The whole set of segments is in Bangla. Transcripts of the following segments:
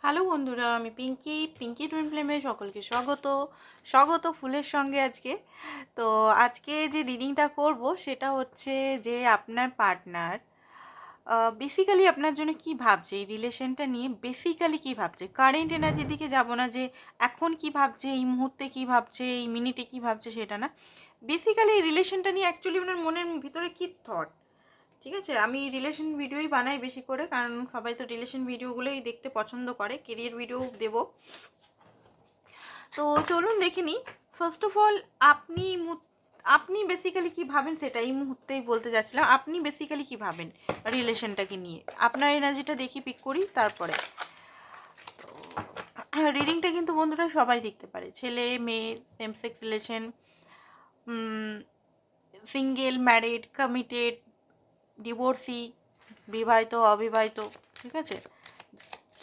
হ্যালো বন্ধুরা, আমি পিঙ্কি টুইন ফ্লেমে সকলকে স্বাগত ফুলের সঙ্গে আজকে। তো আজকে যে রিডিংটা করব সেটা হচ্ছে যে আপনার পার্টনার বেসিক্যালি আপনার জন্য কি ভাবছে, এই রিলেশনটা নিয়ে বেসিক্যালি কি ভাবছে। কারেন্ট এনার্জির দিকে যাব না, যে এখন কি ভাবছে, এই মুহূর্তে কি ভাবছে, এই মিনিটে কি ভাবছে সেটা না। বেসিক্যালি এই রিলেশনটা নিয়ে অ্যাকচুয়ালি ওনার মনের ভিতরে কি থট। ঠিক আছে, আমি রিলেশন ভিডিওই বানাই বেশি করে, কারণ সবাই তো রিলেশন ভিডিওগুলোই দেখতে পছন্দ করে, কেরিয়ার ভিডিও দেব। তো চলুন দেখে নিই। ফার্স্ট অফ অল আপনি বেসিক্যালি কি ভাবেন সেটা এই মুহূর্তেই বলতে যাচ্ছিলাম। আপনি বেসিক্যালি কি ভাবেন রিলেশনটাকে নিয়ে, আপনার এনার্জিটা দেখি, পিক করি, তারপরে রিডিংটা কিন্তু বন্ধুরা সবাই দেখতে পারে, ছেলে মেয়ে, same sex relation, single, married, committed, divorcee, বিবাহিত, অবিবাহিত, ঠিক আছে,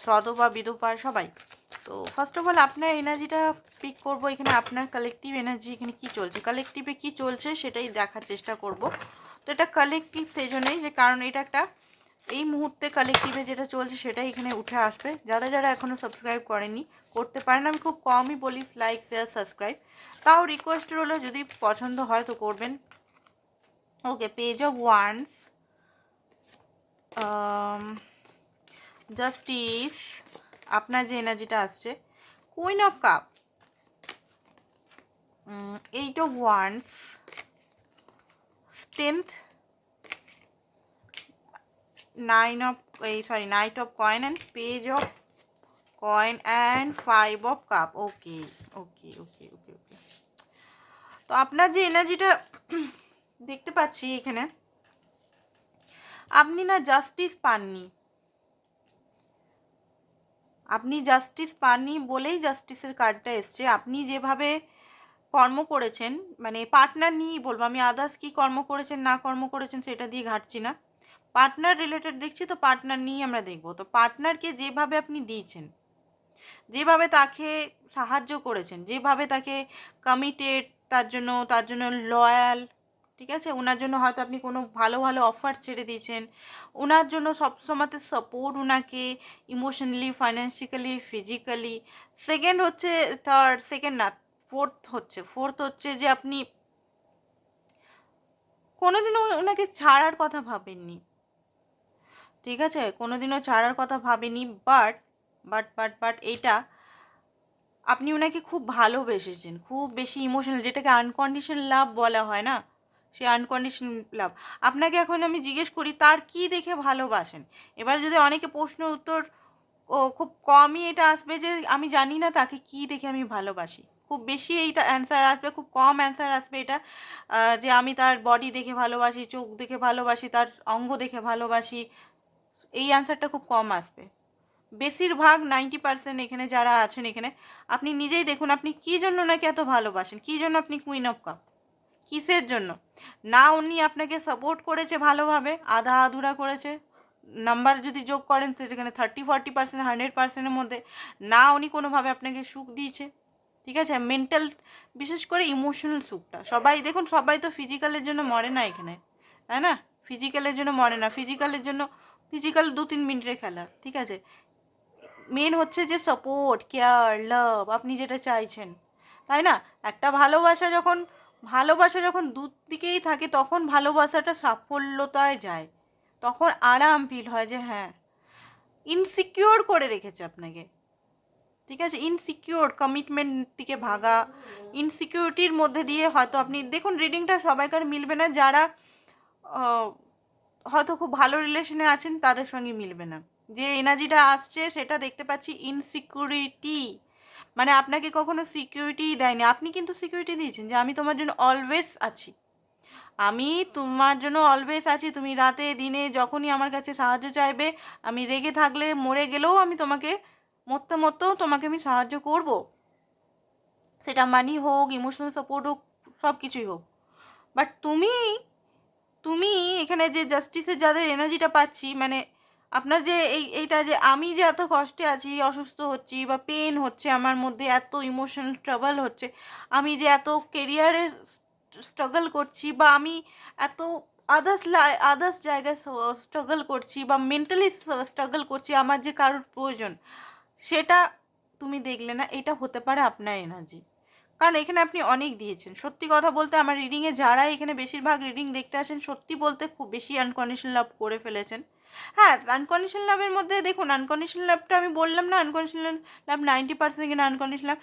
সধবা বিধবা, সবাই। তো ফার্স্ট অফ অল আপনার এনার্জিটা পিক করব এখানে। আপনার কালেকটিভ এনার্জি এখানে কি চলছে, কালেকটিভে কি চলছে সেটাই দেখার চেষ্টা করব। তো এটা কালেকটিভ সেই জন্যই যে কারণ এটা একটা এই মুহূর্তে কালেকটিভে যেটা চলছে সেটাই এখানে উঠে আসবে। যারা যারা এখনও সাবস্ক্রাইব করেনি করতে পারেন, আমি খুব কমই বলি লাইক, শেয়ার, সাবস্ক্রাইব। তাও রিকোয়েস্ট হলো যদি পছন্দ হয় তো করবেন। Okay, page of wands, justice, আপনার যে এনার্জিটা আসছে, queen of cup, eight of wands, strength, knight of coins and page of coins and five of cup. Okay okay okay okay okay. তো আপনার যে এনার্জিটা দেখতে পাচ্ছি এখানে, আপনি না জাস্টিস পাননি, আপনি জাস্টিস পাননি বলেই জাস্টিসের কার্ডটা এসছে। আপনি যেভাবে কর্ম করেছেন, মানে পার্টনার নিয়েই বলবো আমি, আদার্স কি কর্ম করেছেন না কর্ম করেছেন সেটা দিয়ে ঘাটছি না, পার্টনার রিলেটেড দেখছি। তো পার্টনার নিয়েই আমরা দেখব। তো পার্টনারকে যেভাবে আপনি দিয়েছেন, যেভাবে তাকে সাহায্য করেছেন, যেভাবে তাকে কমিটেড, তার জন্য লয়াল, ঠিক আছে, ওনার জন্য হয়তো আপনি কোনো ভালো ভালো অফার ছেড়ে দিয়েছেন, ওনার জন্য সবসময়তে সাপোর্ট, ওনাকে ইমোশনালি, ফাইন্যান্সিক্যালি, ফিজিক্যালি। সেকেন্ড না, ফোর্থ হচ্ছে যে আপনি কোনোদিনও ওনাকে ছাড়ার কথা ভাবেননি, ঠিক আছে, কোনোদিনও ছাড়ার কথা ভাবেনি। বাট এইটা আপনি ওনাকে খুব ভালোবেসেছেন, খুব বেশি ইমোশনাল, যেটাকে আনকন্ডিশনাল লাভ বলা হয় না, সে আনকন্ডিশনাল লাভ। আপনাকে এখন আমি জিজ্ঞেস করি তার কি দেখে ভালোবাসেন। এবার যদি অনেকে প্রশ্ন উত্তর খুব কমই এটা আসবে যে আমি জানি না তাকে কি দেখে আমি ভালোবাসি, খুব বেশি এইটা অ্যান্সার আসবে, খুব কম অ্যান্সার আসবে এটা যে আমি তার বডি দেখে ভালোবাসি, চোখ দেখে ভালোবাসি, তার অঙ্গ দেখে ভালোবাসি। এই অ্যান্সারটা খুব কম আসবে। বেশিরভাগ 90% এখানে যারা আছেন, এখানে আপনি নিজেই দেখুন আপনি কী জন্য ওনাকে এত ভালোবাসেন, কী জন্য আপনি কুইন অফ কাপ, কিসের জন্য। না উনি আপনাকে সাপোর্ট করেছে ভালোভাবে, আধা আধুরা করেছে, নাম্বার যদি যোগ করেন তো সেখানে 30-40%, 100%-এর মধ্যে। না উনি কোনোভাবে আপনাকে সুখ দিয়েছে, ঠিক আছে, মেন্টাল, বিশেষ করে ইমোশনাল সুখটা। সবাই দেখুন, সবাই তো ফিজিক্যালের জন্য মরে না এখানে, তাই না, ফিজিক্যালের জন্য মরে না, ফিজিক্যাল 2-3 মিনিটের খেলা, ঠিক আছে। মেন হচ্ছে যে সাপোর্ট, কেয়ার, লাভ, আপনি যেটা চাইছেন, তাই না। একটা ভালোবাসা যখন দুদিকেই থাকে তখন ভালোবাসাটা সাফল্যতায় যায়, তখন আরাম ফিল হয় যে হ্যাঁ, ইনসিকিওর করে রেখেছে আপনাকে, ঠিক আছে, ইনসিকিওর, কমিটমেন্ট থেকে ভাগা, ইনসিকিউরিটির মধ্যে দিয়ে হয়তো আপনি দেখুন, রিডিংটা সবাইকার মিলবে না, যারা হয়তো খুব ভালো রিলেশনে আছেন তাদের সঙ্গে মিলবে না। যে এনার্জিটা আসছে সেটা দেখতে পাচ্ছি ইনসিকিউরিটি, মানে আপনাকে কখনো সিকিউরিটি দেয়নি, আপনি কিন্তু সিকিউরিটি দিয়েছেন যে আমি তোমার জন্য অলওয়েজ আছি, আমি তোমার জন্য অলওয়েজ আছি। তুমি রাতে দিনে যখনই আমার কাছে সাহায্য চাইবে, আমি রেগে থাকলে, মরে গেলেও আমি তোমাকে, মরতেও তোমাকে আমি সাহায্য করব, সেটা মানি হোক, ইমোশনাল সাপোর্ট হোক, সব কিছুই হোক। বাট তুমি এখানে যে জাস্টিসের যাদের এনার্জিটা পাচ্ছি, মানে আপনার যে এইটা যে আমি যে এত কষ্টে আছি, অসুস্থ হচ্ছি বা পেন হচ্ছে আমার মধ্যে, এত ইমোশনাল ট্রাবল হচ্ছে, আমি যে এত কেরিয়ারে স্ট্রাগল করছি, বা আমি এত আদার্স জায়গায় স্ট্রাগল করছি, বা মেন্টালি স্ট্রাগল করছি, আমার যে কারোর প্রয়োজন, সেটা তুমি দেখলে না, এটা হতে পারে আপনার এনার্জি। কারণ এখানে আপনি অনেক দিয়েছেন। সত্যি কথা বলতে আমার রিডিংয়ে যারা এখানে বেশিরভাগ রিডিং দেখতে আসেন, সত্যি বলতে খুব বেশি আনকন্ডিশনাল লাভ করে ফেলেছেন। হ্যাঁ, আনকন্ডিশনাল লাভের মধ্যে দেখুন, আনকন্ডিশনাল লাভটা আমি বললাম না, আনকন্ডিশনাল লাভ 90% কিনা আনকন্ডিশনাল লাভ।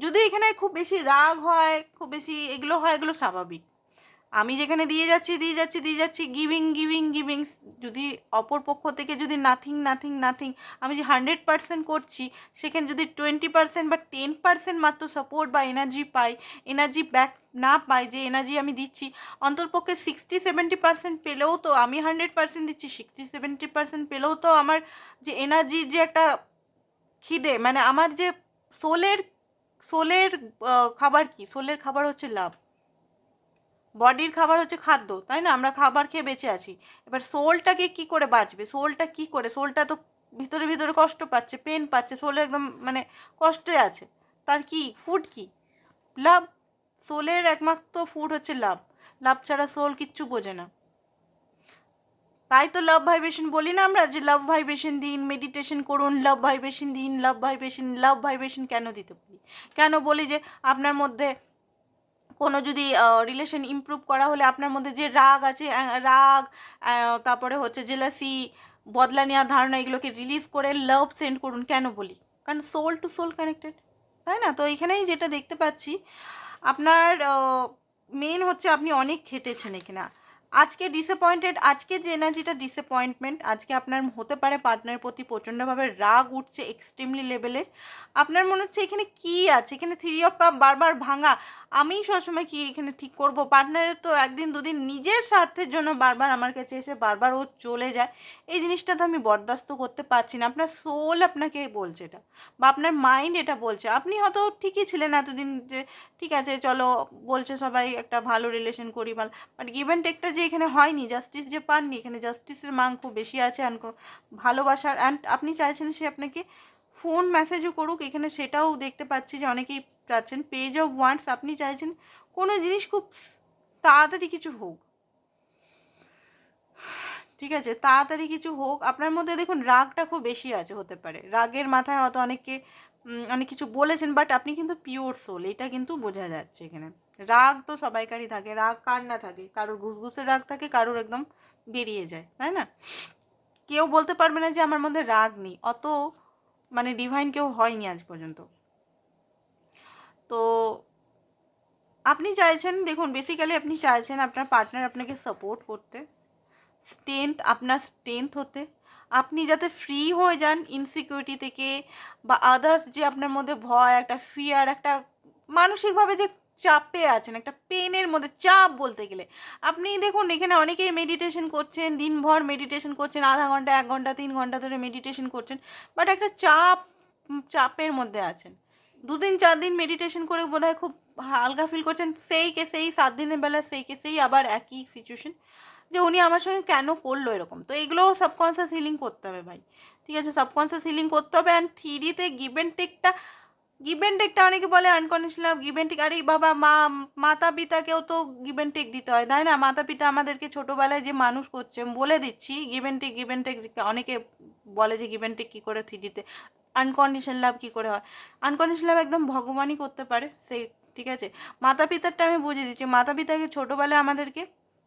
যদি এখানে খুব বেশি রাগ হয়, খুব বেশি এগুলো হয়, এগুলো স্বাভাবিক। আমি যেখানে দিয়ে যাচ্ছি গিভিং গিভিং গিভিং, যদি অপর পক্ষ থেকে যদি নাথিং নাথিং নাথিং, আমি যে 100% করছি সেখানে যদি 20% বা 10% মাত্র সাপোর্ট বা এনার্জি পাই, এনার্জি ব্যাক না পাই, যে এনার্জি আমি দিচ্ছি অন্ততপক্ষে 60-70% পেলেও তো, আমি 100% দিচ্ছি, 60-70% পেলেও তো আমার যে এনার্জির যে একটা খিদে, মানে আমার যে সোলের সোলের খাবার কি, সোলের খাবার হচ্ছে লাভ, বডির খাবার হচ্ছে খাদ্য, তাই না? আমরা খাবার খেয়ে বেঁচে আছি। এবার সোলটাকে কি করে বাঁচবে, সোলটা কি করে, সোলটা তো ভিতরে ভিতরে কষ্ট পাচ্ছে, পেন পাচ্ছে, সোল একদম মানে কষ্টে আছে। তার কি ফুড, কি লাভ। সোলের একমাত্র ফুড হচ্ছে লাভ। লাভ ছাড়া সোল কিচ্ছু বোঝে না। তাই তো লাভ ভাইব্রেশন বলি না আমরা, যে লাভ ভাইব্রেশন দিন, মেডিটেশন করুন, লাভ ভাইব্রেশন দিন, লাভ ভাইব্রেশন কেন দিতে বলি, কেন বলি যে আপনার মধ্যে কোনো যদি রিলেশন ইমপ্রুভ করা হলে আপনার মধ্যে যে রাগ আছে, রাগ, তারপরে হচ্ছে জেলাসি, বদলা নেওয়ার ধারণা, এগুলোকে রিলিজ করে লাভ সেন্ড করুন, কেন বলি? কারণ সোল টু সোল কানেক্টেড, তাই না? তো এখানেই যেটা দেখতে পাচ্ছি, আপনার মেন হচ্ছে আপনি অনেক খেটেছেন এখানে। আজকে ডিসঅ্যাপয়েন্টেড, আজকে যে এনার্জিটা ডিসঅ্যাপয়েন্টমেন্ট, আজকে আপনার হতে পারে পার্টনারের প্রতি প্রচণ্ডভাবে রাগ উঠছে, এক্সট্রিমলি লেভেলের। আপনার মনে হচ্ছে এখানে কি আছে, এখানে 3 অফ কাপ বারবার ভাঙা, আমি সবসময় কি এখানে ঠিক করব, পার্টনারের তো একদিন দুদিন নিজের স্বার্থের জন্য বারবার আমার কাছে এসে বারবার ও চলে যায়, এই জিনিসটা তো আমি বরদাস্ত করতে পারছি না। আপনার সোল আপনাকে বলছে এটা, বা আপনার মাইন্ড এটা বলছে। আপনি হয়তো ঠিকই ছিলেন এতদিন, যে ঠিক আছে চলো বলছে সবাই একটা ভালো রিলেশন করি, ভালো, বাট গিভ অ্যান্ড টেকটা যে এখানে হয়নি, জাস্টিস যে পাননি, এখানে জাস্টিসের মান খুব বেশি আছে। ভালোবাসার, অ্যান্ড আপনি চাইছেন সে আপনাকে ফোন মেসেজও করুক, এখানে সেটাও দেখতে পাচ্ছি যে অনেকেই চাচ্ছেন। পেজ অফ ওয়ান্টস, আপনি চাইছেন কোনো জিনিস খুব তাড়াতাড়ি কিছু হোক, ঠিক আছে, তাড়াতাড়ি কিছু হোক। আপনার মধ্যে দেখুন রাগটা খুব বেশি আছে, হতে পারে রাগের মাথায় হয়তো অনেকে অনেক কিছু বলেছেন, বাট আপনি কিন্তু পিওর সোল, এটা কিন্তু বোঝা যাচ্ছে এখানে। রাগ তো সবাইকারই থাকে, রাগ কার না থাকে, কারোর ঘুসঘুসে রাগ থাকে, কারোর একদম বেরিয়ে যায়, তাই না? কেউ বলতে পারবে না যে আমার মধ্যে রাগ নেই, অত মানে ডিভাইন কেউ হয়নি আজ পর্যন্ত। তো আপনি চাইছেন, দেখুন বেসিক্যালি আপনি চাইছেন আপনার পার্টনার আপনাকে সাপোর্ট করতে, আপনার স্ট্রেংথ হতে, আপনি যাতে ফ্রি হয়ে যান ইনসিকিউরিটি থেকে, বা আদার্স যে আপনার মধ্যে ভয়, একটা ফিয়ার, একটা মানসিকভাবে যে চাপে আছেন, একটা পেনের মধ্যে, চাপ বলতে গেলে। আপনি দেখুন এখানে অনেকেই মেডিটেশন করছেন, দিনভর মেডিটেশন করছেন, আধা ঘন্টা, 1 ঘন্টা, 3 ঘন্টা ধরে মেডিটেশন করছেন, বাট একটা চাপের মধ্যে আছেন। 2 দিন 4 দিন মেডিটেশন করে বোধহয় খুব হালকা ফিল করছেন, সেই কে সেই 7 দিনের বেলা সেই কে সেই আবার একই সিচুয়েশন, যে উনি আমার সঙ্গে কেন করলো এরকম। তো এগুলোও সাবকনসিয়াস হিলিং করতে হবে ভাই, ঠিক আছে, সাবকনসিয়াস হিলিং করতে হবে। অ্যান্ড থ্রিতে গিভ অ্যান্ড টেকটা অনেকে বলে unconditional love, give and take, আরে বাবা, মাতা পিতাকেও তো গিভ অ্যান্ড টেক দিতে হয়, তাই না? মাতা পিতা আমাদেরকে ছোটোবেলায় যে মানুষ করছে, বলে দিচ্ছি গিভ অ্যান্ড টেক অনেকে বলে যে গিভ অ্যান্ড টেক কী করে থ্রিডিতে, আনকন্ডিশনাল লাভ কী করে হয়। আনকন্ডিশনাল লাভ একদম ভগবানই করতে পারে, সেই, ঠিক আছে। মাতা পিতারটা আমি বুঝিয়ে দিচ্ছি, মাতা পিতাকে ছোটোবেলায় আমাদেরকে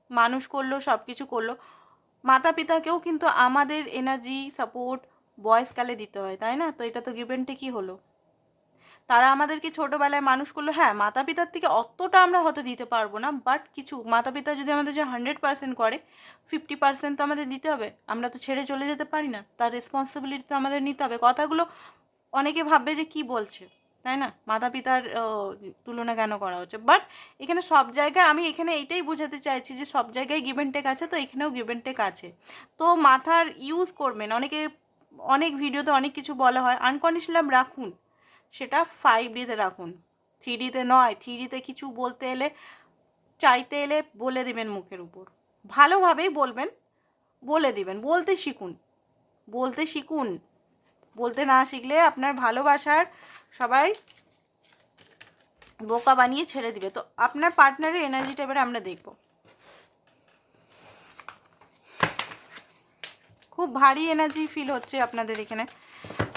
মানুষ করলো, সব কিছু করলো, মাতা পিতাকেও কিন্তু আমাদের এনার্জি সাপোর্ট বয়সকালে দিতে হয়, তাই না? তো এটা তো গিভ অ্যান্ড টেকই হলো। তারা আমাদেরকে ছোটোবেলায় মানুষ করলো, হ্যাঁ মাতা পিতার থেকে অতটা আমরা হয়তো দিতে পারবো না, বাট কিছু মাতা পিতা যদি আমাদের যে 100% করে, 50% তো আমাদের দিতে হবে। আমরা তো ছেড়ে চলে যেতে পারি না, তার রেসপন্সিবিলিটি তো আমাদের নিতে হবে। কথাগুলো অনেকে ভাববে যে কি বলছে, তাই না, মাতা পিতার তুলনা কেন করা হচ্ছে, বাট এখানে সব জায়গায় আমি এখানে এইটাই বোঝাতে চাইছি যে সব জায়গায় গিভ অ্যান্ড টেক আছে, তো এখানেও গিভ অ্যান্ড টেক আছে। তো মাথার ইউজ করবেন, অনেক ভিডিওতে অনেক কিছু বলা হয়, আনকন্ডিশনাল রাখুন, সেটা 5Dতে রাখুন, 3Dতে নয়। 3Dতে কিছু বলতে এলে, চাইতে এলে বলে দিবেন মুখের উপর, ভালোভাবেই বলবেন, বলে দিবেন, বলতে শিখুন। বলতে না শিখলে আপনার ভালোবাসার সবাই বোকা বানিয়ে ছেড়ে দিবে। তো আপনার পার্টনারের এনার্জিটা এবারে আমরা দেখব। খুব ভারী এনার্জি ফিল হচ্ছে আপনাদের এখানে,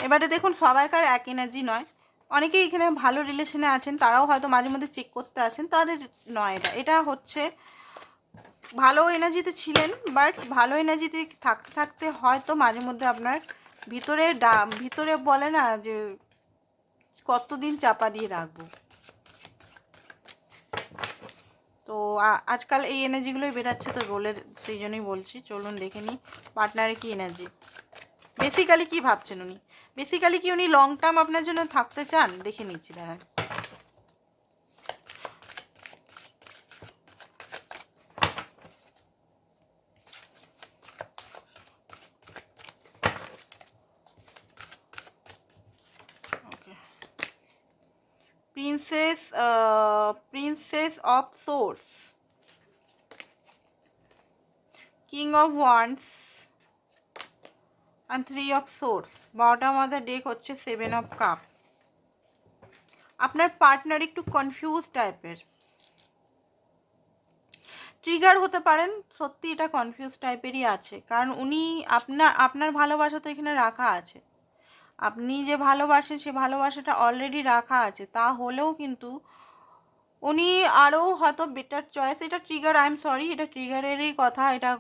এবারে দেখুন সবাইকার এক এনার্জি নয়, অনেকেই এখানে ভালো রিলেশনে আছেন, তারাও হয়তো মাঝে মধ্যে চেক করতে আসেন, তাদের নয় এটা হচ্ছে ভালো এনার্জিতে ছিলেন, বাট ভালো এনার্জিতে থাকতে থাকতে হয়তো মাঝে মধ্যে আপনার ভিতরে বলে না যে কতদিন চাপা দিয়ে রাখবো। তো আজকাল এই এনার্জিগুলোই বেরাচ্ছে, তো বলে সেই জন্যই বলছি। চলুন দেখে নিই পার্টনারের কী এনার্জি, বেসিক্যালি কী ভাবছেন উনি, বেসিক্যালি কি উনি লং টার্ম আপনার জন্য থাকতে চান, দেখে নিচ্ছি দাঁড়ান। Okay, princess of swords, king of wands and 3 of swords, bottom of the deck হচ্ছে 7 of কাপ। আপনার পার্টনার একটু কনফিউজ টাইপের, ট্রিগার হতে পারেন, সত্যি এটা কনফিউজ টাইপেরই আছে, কারণ উনি আপনার ভালোবাসা তো এখানে রাখা আছে, আপনি যে ভালোবাসেন সে ভালোবাসাটা অলরেডি রাখা আছে, তা হলেও কিন্তু উনি আরও হয়তো বেটার চয়েস, এটা ট্রিগার, আই এম সরি, এটা ট্রিগারেরই কথা, এটা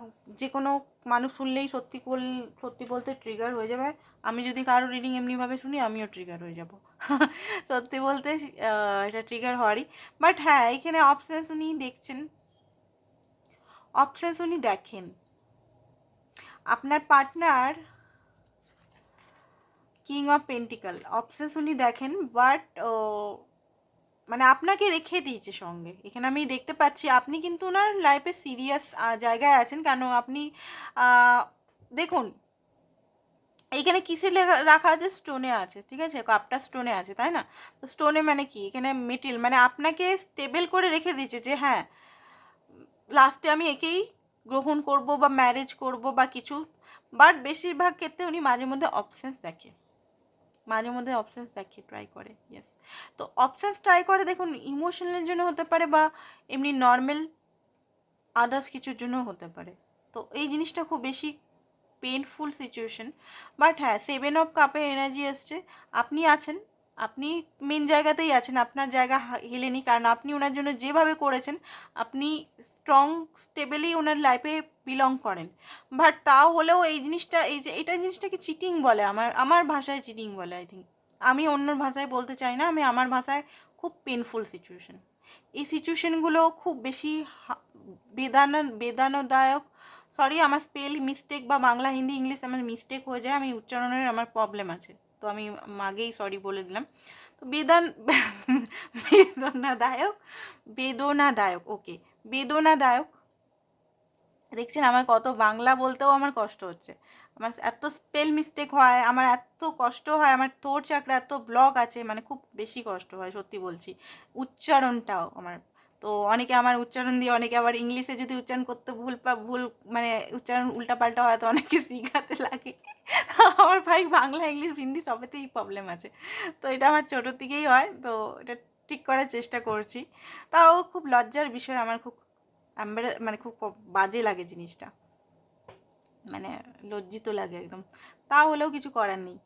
যে কোনো মানুষ শুনলেই সত্যি বলতে ট্রিগার হয়ে যাবে। আমি যদি কারো রিডিং এমনিভাবে শুনি আমিও ট্রিগার হয়ে যাব সত্যি বলতে এটা ট্রিগার হওয়ারই। বাট হ্যাঁ, এখানে অপশানস উনি দেখছেন, অপশানস উনি দেখেন, আপনার partner king of pentacle, options উনি দেখেন, বাট মানে আপনাকে রেখে দিয়েছে সঙ্গে, এখানে আমি দেখতে পাচ্ছি আপনি কিন্তু ওনার লাইফে সিরিয়াস জায়গায় আছেন, কেন আপনি দেখুন এইখানে কিসে রাখা আছে, স্টোনে আছে, ঠিক আছে, কাপটা স্টোনে আছে, তাই না? তো স্টোনে মানে কি, এখানে মেটেল, মানে আপনাকে স্টেবল করে রেখে দিয়েছে যে হ্যাঁ লাস্টে আমি একেই গ্রহণ করব বা ম্যারেজ করব বা কিছু, বাট বেশিরভাগ ক্ষেত্রে উনি মাঝে মধ্যে অপশানস দেখে, মাঝে মধ্যে অপশানস দেখে, ট্রাই করে, ইয়েস। তো অপশানস ট্রাই করে দেখুন, ইমোশনালের জন্য হতে পারে বা এমনি নর্মাল আদার্স কিছুর জন্য হতে পারে। তো এই জিনিসটা খুব বেশি পেনফুল সিচুয়েশন, বাট হ্যাঁ 7 অফ কাপে এনার্জি এসছে, আপনি আছেন, আপনি মেন জায়গাতেই আছেন, আপনার জায়গা হিলেনি, কারণ আপনি ওনার জন্য যেভাবে করেছেন, আপনি স্ট্রং স্টেবলি ওনার লাইফে বিলং করেন, বাট তাও হলেও এই জিনিসটা, এই যে এটা জিনিসটাকে চিটিং বলে, আমার ভাষায় চিটিং বলে, আই থিঙ্ক, আমি অন্য ভাষায় বলতে চাই না, আমি আমার ভাষায় খুব পেনফুল সিচুয়েশন, এই সিচুয়েশনগুলো খুব বেশি বেদনাদায়ক, সরি আমার স্পেল মিস্টেক বা বাংলা হিন্দি ইংলিশ আমার মিস্টেক হয়ে যায়, আমি উচ্চারণের আমার প্রবলেম আছে, তো আমি আগেই সরি বলে দিলাম। তো বেদনাদায়ক, বেদনাদায়ক, ওকে, বেদনাদায়ক, দেখছেন আমার কত বাংলা বলতেও আমার কষ্ট হচ্ছে, আমার এত স্পেল মিস্টেক হয়, আমার এত কষ্ট হয়, আমার থ্রোট চাকরা এত ব্লক আছে, মানে খুব বেশি কষ্ট হয়, সত্যি বলছি, উচ্চারণটাও আমার। তো অনেকে আমার উচ্চারণ দিয়ে, অনেকে আবার ইংলিশে যদি উচ্চারণ করতে ভুল মানে উচ্চারণ উল্টাপাল্টা হয়, তো অনেকে শিখাতে লাগে আমার ভাই বাংলা ইংলিশ হিন্দি সবেতেই প্রবলেম আছে, তো এটা আমার ছোটোর থেকেই হয়, তো এটা ঠিক করার চেষ্টা করছি। তাও খুব লজ্জার বিষয়, আমার খুব মানে খুব বাজে লাগে জিনিসটা, মানে লজ্জিত লাগে একদম, তা হলেও কিছু করার নেই,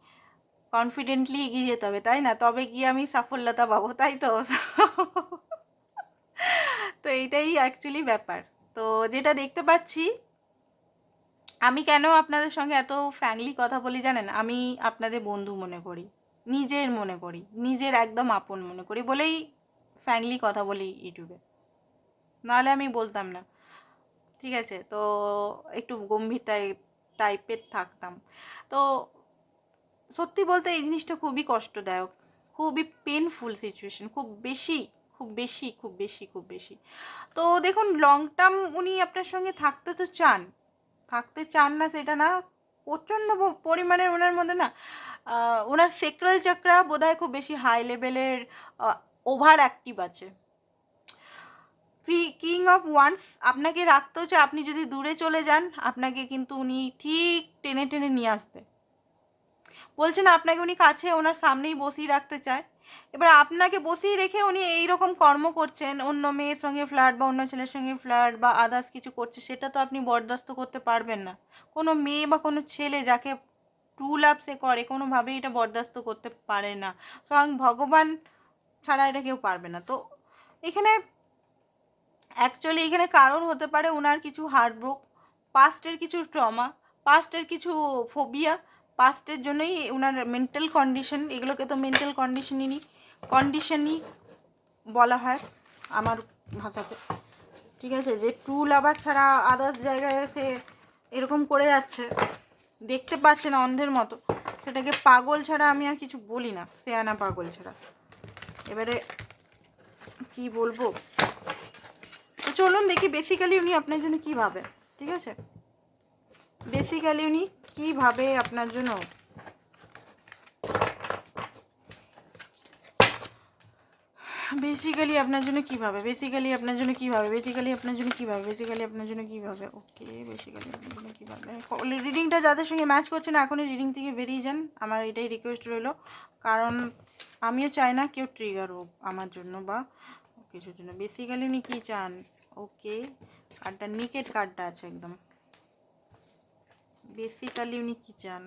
কনফিডেন্টলি এগিয়ে যেতে হবে, তাই না? তবে গিয়ে আমি সাফল্যতা পাবো, তাই তো তো এইটাই অ্যাকচুয়ালি ব্যাপার। তো যেটা দেখতে পাচ্ছি, আমি কেন আপনাদের সঙ্গে এত ফ্র্যাঙ্কলি কথা বলি জানেন, আমি আপনাদের বন্ধু মনে করি, নিজের মনে করি, নিজের একদম আপন মনে করি বলেই ফ্র্যাঙ্কলি কথা বলি ইউটিউবে, নাহলে আমি বলতাম না, ঠিক আছে? তো একটু গম্ভীর টাইপের থাকতাম। তো সত্যি বলতে এই জিনিসটা খুবই কষ্টদায়ক, খুবই পেনফুল সিচুয়েশন, খুব বেশি, খুব বেশি, খুব বেশি, খুব বেশি। তো দেখুন লং টার্ম উনি আপনার সঙ্গে থাকতে তো চান, থাকতে চান না সেটা না, প্রচণ্ড পরিমাণের ওনার মধ্যে না ওনার সেক্রাল চাকরা বোধহয় খুব বেশি হাই লেভেলের ওভার অ্যাক্টিভ আছে। কিং অফ ওয়ান্স আপনাকে রাখতেও চায়, আপনি যদি দূরে চলে যান আপনাকে কিন্তু উনি ঠিক টেনে টেনে নিয়ে আসবে, বলছে না আপনাকে উনি কাছে ওনার সামনেই বসিয়ে রাখতে চায়, এবার আপনাকে বসিয়ে রেখে উনি এইরকম কর্ম করছেন, অন্য মেয়ের সঙ্গে ফ্লার্ট বা অন্য ছেলের সঙ্গে ফ্লার্ট বা আদার্স কিছু করছে, সেটা তো আপনি বরদাস্ত করতে পারবেন না। কোনো মেয়ে বা কোনো ছেলে যাকে ট্রু লাভ সে করে, কোনোভাবেই এটা বরদাস্ত করতে পারে না, স্বয়ং ভগবান ছাড়া এটা কেউ পারবে না। তো এখানে অ্যাকচুয়ালি এখানে কারণ হতে পারে ওনার কিছু হার্টব্রোক, পাস্টের কিছু ট্রমা, পাস্টের কিছু ফোবিয়া, পাস্টের জন্যই ওনার মেন্টাল কন্ডিশন, এগুলোকে তো মেন্টাল কন্ডিশনই বলা হয় আমার ভাষাতে, ঠিক আছে। যে ট্রু লাভার ছাড়া আদার্স জায়গায় সে এরকম করে যাচ্ছে, দেখতে পাচ্ছে না অন্ধের মতো, সেটাকে পাগল ছাড়া আমি আর কিছু বলি না, সেয়ানা পাগল ছাড়া। এবারে কি বলবো, তো চলুন দেখি বেসিক্যালি উনি আপনার জন্য কী ভাবে, ঠিক আছে। বেসিক্যালি উনি কী ভাবে আপনার জন্য, বেসিক্যালি আপনার জন্য কী ভাবে, বেসিক্যালি আপনার জন্য কী ভাবে, বেসিক্যালি আপনার জন্য কী ভাবে, বেসিক্যালি আপনার জন্য কী ভাবে। ওকে, বেসিক্যালি আপনার জন্য কী ভাবে। রিডিংটা যাদের সঙ্গে ম্যাচ করছে না এখনই রিডিং থেকে বেরিয়ে যান, আমার এটাই রিকোয়েস্ট রইল, কারণ আমিও চাই না কেউ ট্রিগার হোক আমার জন্য বা কিছুর জন্য। বেসিক্যালি উনি কী চান। ওকে, কার্ডটা নিকেট কার্ডটা আছে একদম। বেসিক্যালি উনি কী চান।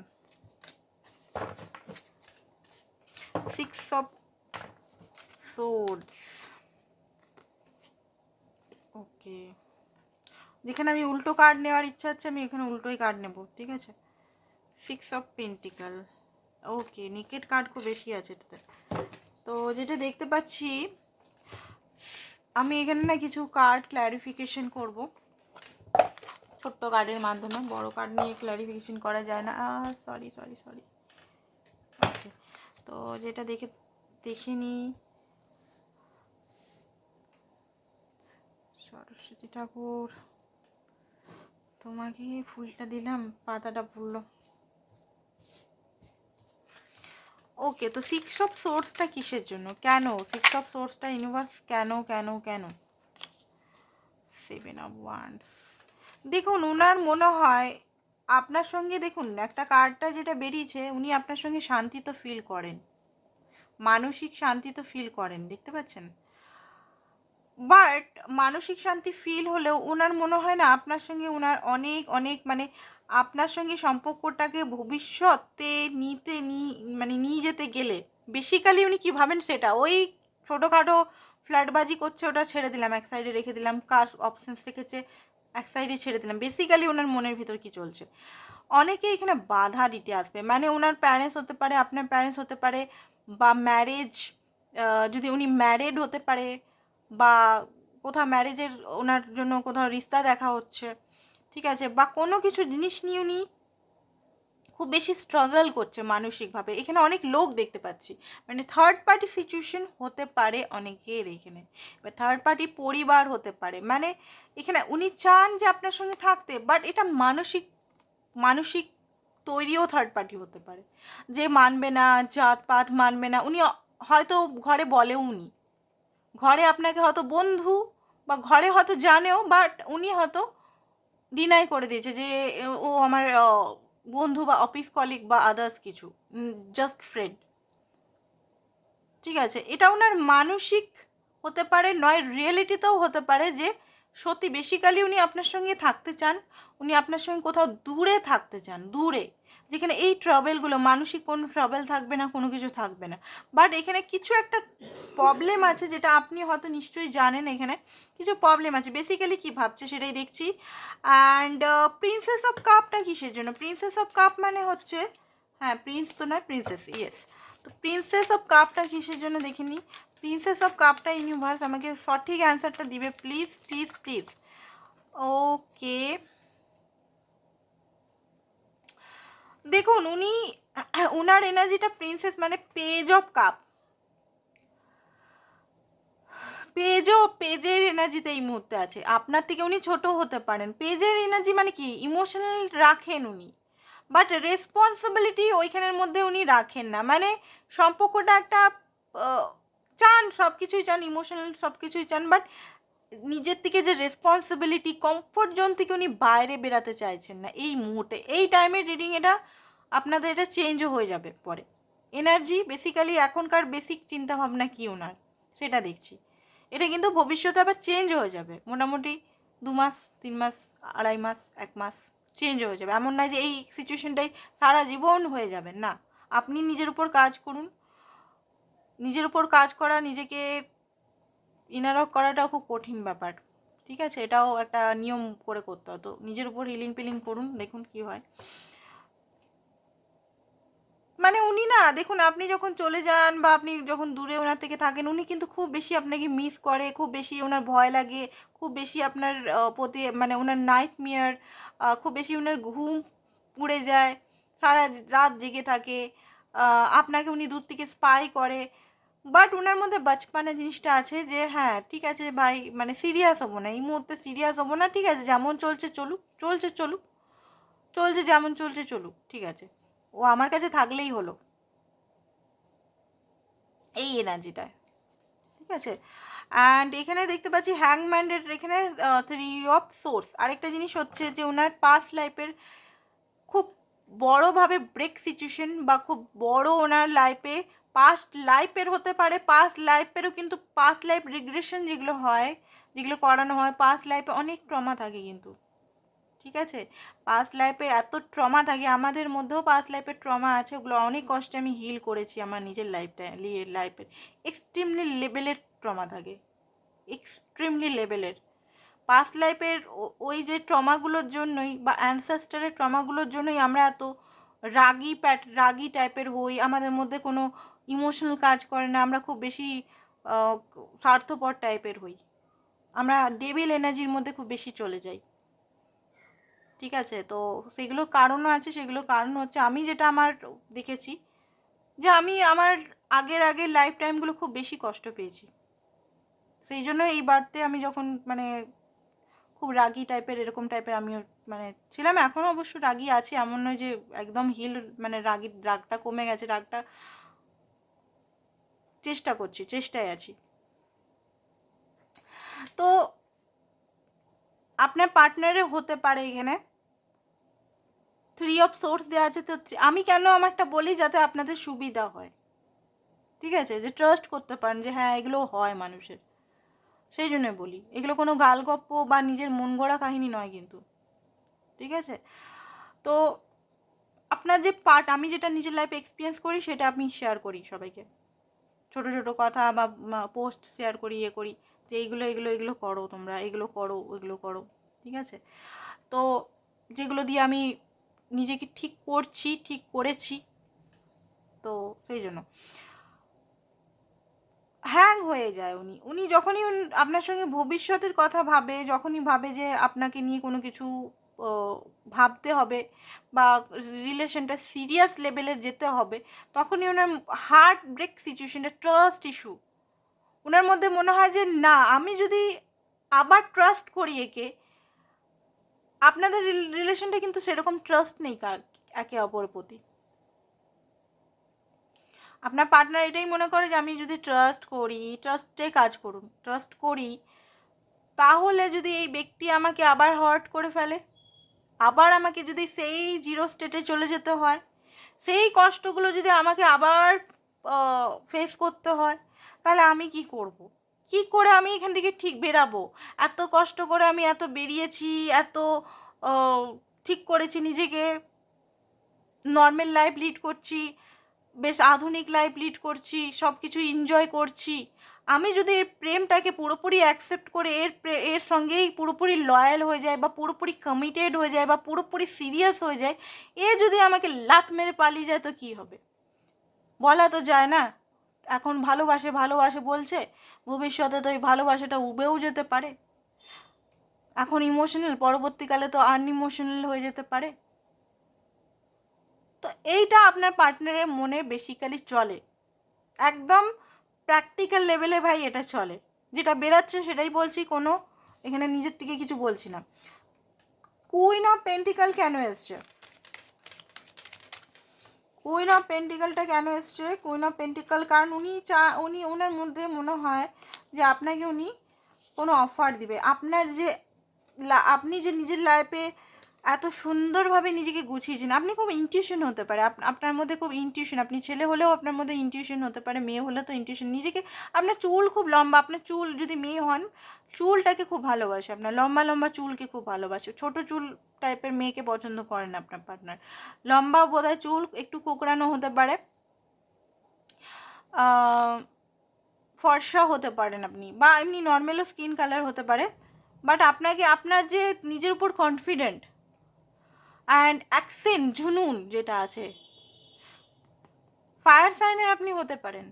6 অফ সোর্ডস। ওকে, যেখানে আমি উল্টো কার্ড নেওয়ার ইচ্ছা আছে আমি এখানে উল্টোই কার্ড নেব, ঠিক আছে। 6 অফ পেন্টিকাল। ওকে, নিকেট কার্ড খুব বেশি আছে এটাতে। তো যেটা দেখতে পাচ্ছি আমি এখানে না কিছু কার্ড ক্ল্যারিফিকেশন করব ছোট্ট কার্ডের মাধ্যমে, বড় কার্ড নিয়ে ক্ল্যারিফিকেশন করা যায় না। সরি। ওকে, তো যেটা দেখিনি, সরস্বতী ঠাকুর তোমাকে ফুলটা দিলাম, পাতাটা পড়লো। ওকে, তো 6 অফ সোর্সটা কিসের জন্য, কেন 6 অফ সোর্সটা ইউনিভার্স কেন 7 অফ ওয়ান্ডস। দেখুন ওনার মনে হয় আপনার সঙ্গে, দেখুন একটা কার্ডটা যেটা বেরিয়েছে, উনি আপনার সঙ্গে শান্তি তো ফিল করেন, মানসিক শান্তি তো ফিল করেন, দেখতে পাচ্ছেন। বাট মানসিক শান্তি ফিল হলেও ওনার মনে হয় না আপনার সঙ্গে ওনার অনেক মানে আপনার সঙ্গে সম্পর্কটাকে ভবিষ্যতে নিয়ে যেতে গেলে বেসিক্যালি উনি কী ভাবেন সেটা, ওই ছোটোখাটো ফ্ল্যাটবাজি করছে ওটা ছেড়ে দিলাম, এক সাইডে রেখে দিলাম, কার অপশানস রেখেছে এক সাইডে ছেড়ে দিলাম। বেসিক্যালি ওনার মনের ভিতর কি চলছে, অনেকে এখানে বাধা দিতে আসবে, মানে ওনার প্যারেন্টস হতে পারে, আপনার প্যারেন্টস হতে পারে, বা ম্যারেজ, যদি উনি ম্যারেড হতে পারে, বা কোথাও ম্যারেজের ওনার জন্য কোথাও রিস্তা দেখা হচ্ছে, ঠিক আছে, বা কোনো কিছু জিনিস নিয়ে উনি খুব বেশি স্ট্রাগল করছে মানসিকভাবে। এখানে অনেক লোক দেখতে পাচ্ছি, মানে থার্ড পার্টি সিচুয়েশন হতে পারে অনেকের এখানে, এবার থার্ড পার্টি পরিবার হতে পারে, মানে এখানে উনি চান যে আপনার সঙ্গে থাকতে, বাট এটা মানসিক তৈরিও থার্ড পার্টি হতে পারে, যে মানবে না, জাতপাত মানবে না, উনি হয়তো ঘরে বলেও উনি ঘরে আপনাকে হয়তো বন্ধু বা ঘরে হয়তো জানেও, বাট উনি হয়তো ডিনাই করে দিয়েছে যে ও আমার বন্ধু বা অফিস কলিগ বা আদার্স কিছু, জাস্ট ফ্রেন্ড, ঠিক আছে। এটা ওনার মানসিক হতে পারে, নয় রিয়েলিটিতেও হতে পারে, যে সত্যি বেসিক্যালি উনি আপনার সঙ্গে থাকতে চান, উনি আপনার সঙ্গে কোথাও দূরে থাকতে চান, দূরে, যেখানে এই ট্রাভেলগুলো, মানসিক কোনো ট্রাভেল থাকবে না, কোনো কিছু থাকবে না। বাট এখানে কিছু একটা প্রবলেম আছে, যেটা আপনি হয়তো নিশ্চয়ই জানেন, এখানে কিছু প্রবলেম আছে। বেসিক্যালি কী ভাবছে সেটাই দেখছি। অ্যান্ড প্রিন্সেস অফ কাপটা কিসের জন্য, প্রিন্সেস অফ কাপ মানে হচ্ছে, হ্যাঁ প্রিন্স তো নয়, প্রিন্সেস, ইয়েস। তো প্রিন্সেস অফ কাপটা কিসের জন্য দেখিনি, প্রিন্সেস অফ কাপটা ইউনিভার্স আমাকে সঠিক অ্যান্সারটা দিবে প্লিজ। ওকে, দেখুন উনি ওনার এনার্জিটা প্রিন্সেস মানে পেজ অফ কাপ, পেজের এনার্জিতে এই মুহূর্তে আছে। আপনার থেকে উনি ছোট হতে পারেন, পেজের এনার্জি মানে কি, ইমোশনাল রাখেন উনি, বাট রেসপন্সিবিলিটি ওইখানের মধ্যে উনি রাখেন না, মানে সম্পর্কটা একটা চান, সব কিছুই চান, ইমোশনাল সব কিছুই চান, বাট নিজের থেকে যে রেসপন্সিবিলিটি, কমফোর্ট জোন থেকে উনি বাইরে বেরাতে চাইছেন না এই মুহূর্তে, এই টাইমের রিডিং এটা আপনাদের এটা চেঞ্জও হয়ে যাবে পরে। এনার্জি বেসিক্যালি এখনকার বেসিক চিন্তাভাবনা কি ওনার সেটা দেখছি, এটা কিন্তু ভবিষ্যতে আবার চেঞ্জ হয়ে যাবে, মোটামুটি 2 মাস 3 মাস 2.5 মাস 1 মাস চেঞ্জ হয়ে যাবে। এমন নয় যে এই সিচুয়েশনটাই সারা জীবন হয়ে যাবে, না। আপনি নিজের উপর কাজ করুন। নিজের উপর কাজ করা, নিজেকে ইনারক করাটাও খুব কঠিন ব্যাপার, ঠিক আছে? এটাও একটা নিয়ম করে করতে হয়। তো নিজের উপর হিলিং পিলিং করুন, দেখুন কি হয়। মানে উনি না, দেখুন আপনি যখন চলে যান বা আপনি যখন দূরে ওনার থেকে থাকেন, উনি কিন্তু খুব বেশি আপনাকে মিস করে, খুব বেশি ওনার ভয় লাগে, খুব বেশি আপনার প্রতি মানে ওনার নাইট মেয়ার, খুব বেশি ওনার ঘুম উড়ে যায়, সারা রাত জেগে থাকে, আপনাকে উনি দূর থেকে স্পাই করে। বাট ওনার মধ্যে বাচপানা জিনিসটা আছে যে হ্যাঁ ঠিক আছে ভাই, মানে সিরিয়াস হবো না এই মুহূর্তে, সিরিয়াস হবো না, ঠিক আছে যেমন চলছে চলুক, চলছে চলুক, চলছে যেমন চলছে চলুক, ঠিক আছে, ও আমার কাছে থাকলেই হলো, এই এনার্জিটায়, ঠিক আছে। অ্যান্ড এখানে দেখতে পাচ্ছি হ্যাংম্যানের এখানে 3 অফ সোর্স। আরেকটা জিনিস হচ্ছে যে ওনার পাস্ট লাইফের খুব বড়োভাবে ব্রেক সিচুয়েশন বা খুব বড় ওনার লাইফে, পাস্ট লাইফের হতে পারে, পাস্ট লাইফেরও কিন্তু পাস্ট লাইফ রিগ্রেশন যেগুলো হয়, যেগুলো করানো হয়, পাস্ট লাইফে অনেক ট্রমা থাকে কিন্তু, ঠিক আছে। পাস্ট লাইফের এত ট্রমা থাকে, আমাদের মধ্যেও পাস্ট লাইফের ট্রমা আছে, ওগুলো অনেক কষ্টে আমি হিল করেছি আমার নিজের লাইফের এক্সট্রিমলি লেভেলের ট্রমা থাকে, এক্সট্রিমলি লেভেলের। পাস্ট লাইফের ওই যে ট্রমাগুলোর জন্যই বা অ্যানসেস্টারের ট্রমাগুলোর জন্যই আমরা এত রাগি টাইপের হই, আমাদের মধ্যে কোনো ইমোশনাল কাজ করে না, আমরা খুব বেশি স্বার্থপর টাইপের হই, আমরা ডেভিল এনার্জির মধ্যে খুব বেশি চলে যাই, ঠিক আছে। তো সেগুলোর কারণও আছে, সেগুলোর কারণ হচ্ছে আমি যেটা আমার দেখেছি যে আমি আমার আগের লাইফ টাইমগুলো খুব বেশি কষ্ট পেয়েছি, সেই জন্য এই বার্থে আমি যখন মানে খুব রাগি টাইপের এরকম টাইপের আমিও মানে ছিলাম, এখনও অবশ্য রাগি আছি, এমন নয় যে একদম হিল, মানে রাগটা কমে গেছে, রাগটা চেষ্টায় আছি। তো আপনার পার্টনারে হতে পারে এখানে 3 অফ সোর্স দেওয়া আছে। তো আমি কেন আমারটা বলি যাতে আপনাদের সুবিধা হয়, ঠিক আছে, যে ট্রাস্ট করতে পারেন যে হ্যাঁ এগুলো হয় মানুষের, সেই জন্য বলি। এগুলো কোনো গালগপ্প বা নিজের মন গড়া কাহিনী নয় কিন্তু, ঠিক আছে। তো আপনার যে আমি যেটা নিজের লাইফে এক্সপিরিয়েন্স করি সেটা আমি শেয়ার করি সবাইকে, ছোটো ছোটো কথা বা পোস্ট শেয়ার করি, করি যে এইগুলো এগুলো এগুলো করো, তোমরা এগুলো করো, ওইগুলো করো, ঠিক আছে। তো যেগুলো দিয়ে আমি নিজেকে ঠিক করেছি, তো সেই জন্য হ্যাং হয়ে যায় উনি যখনই আপনার সঙ্গে ভবিষ্যতের কথা ভাবে, যখনই ভাবে যে আপনাকে নিয়ে কোনো কিছু ভাবতে হবে বা রিলেশনটা সিরিয়াস লেভেলে যেতে হবে, তখনই ওনার হার্ট ব্রেক সিচুয়েশনটা, ট্রাস্ট ইস্যু, ওনার মধ্যে মনে হয় যে না আমি যদি আবার ট্রাস্ট করি একে, আপনাদের রিলেশনটা কিন্তু সেরকম ট্রাস্ট নেই একে অপরের প্রতি। আপনার পার্টনার এটাই মনে করে যে আমি যদি ট্রাস্ট করি, ট্রাস্টে কাজ করুন, ট্রাস্ট করি, তাহলে যদি এই ব্যক্তি আমাকে আবার হার্ট করে ফেলে, আবার আমাকে যদি সেই জিরো স্টেটে চলে যেতে হয়, সেই কষ্টগুলো যদি আমাকে আবার ফেস করতে হয়, তাহলে আমি কি করব? কি করে আমি এখান থেকে ঠিক বেরাবো? এত কষ্ট করে আমি এত বেরিয়েছি, এত ঠিক করেছি নিজেকে, নর্মাল লাইফ লিড করছি, বেশ আধুনিক লাইফ লিড করছি, সব কিছু এনজয় করছি, আমি যদি এর প্রেমটাকে পুরোপুরি অ্যাকসেপ্ট করে এর সঙ্গেই পুরোপুরি লয়াল হয়ে যায় বা পুরোপুরি কমিটেড হয়ে যায় বা পুরোপুরি সিরিয়াস হয়ে যায়, এ যদি আমাকে লাত মেরে পালিয়ে যায় তো কী হবে? বলা তো যায় না। এখন ভালোবাসে বলছে, ভবিষ্যতে তো এই ভালোবাসাটা উবেও যেতে পারে, এখন ইমোশনাল, পরবর্তীকালে তো আনইমোশনাল হয়ে যেতে পারে। তো এইটা আপনার পার্টনারের মনে বেসিক্যালি চলে, একদম প্র্যাকটিক্যাল লেভেলে ভাই এটা চলে, যেটা বেরাচ্ছে সেটাই বলছি, কোনো এখানে নিজের থেকে কিছু বলছি না। কুইন অফ পেন্টিকাল কেন এসছে? কুইন অফ পেন্টিকালটা কেন এসছে? কুইন অফ পেন্টিকাল কারণ উনি ওনার মধ্যে মনে হয় যে আপনাকে উনি কোনো অফার দিবে, আপনি যে নিজের লাইফে এত সুন্দরভাবে নিজেকে গুছিয়েছেন। আপনি খুব ইনটিউশন হতে পারে, আপনার মধ্যে খুব ইনটিউশন, আপনি ছেলে হলেও আপনার মধ্যে ইনটিউশন হতে পারে, মেয়ে হলে তো ইনটিউশন। নিজেকে, আপনার চুল খুব লম্বা, আপনার চুল যদি মেয়ে হন চুলটাকে খুব ভালোবাসে, আপনার লম্বা লম্বা চুলকে খুব ভালোবাসে। ছোট চুল টাইপের মেয়েকে পছন্দ করেন আপনার পার্টনার। লম্বা বোধহয় চুল, একটু কোঁকড়ানো হতে পারে, ফর্সা হতে পারেন আপনি, বা এমনি নর্মালও স্কিন কালার হতে পারে। বাট আপনাকে, আপনার যে নিজের উপর কনফিডেন্ট অ্যান্ড অ্যাকসেন্ট, ঝুনুন যেটা আছে, ফায়ার সাইনের আপনি হতে পারেন।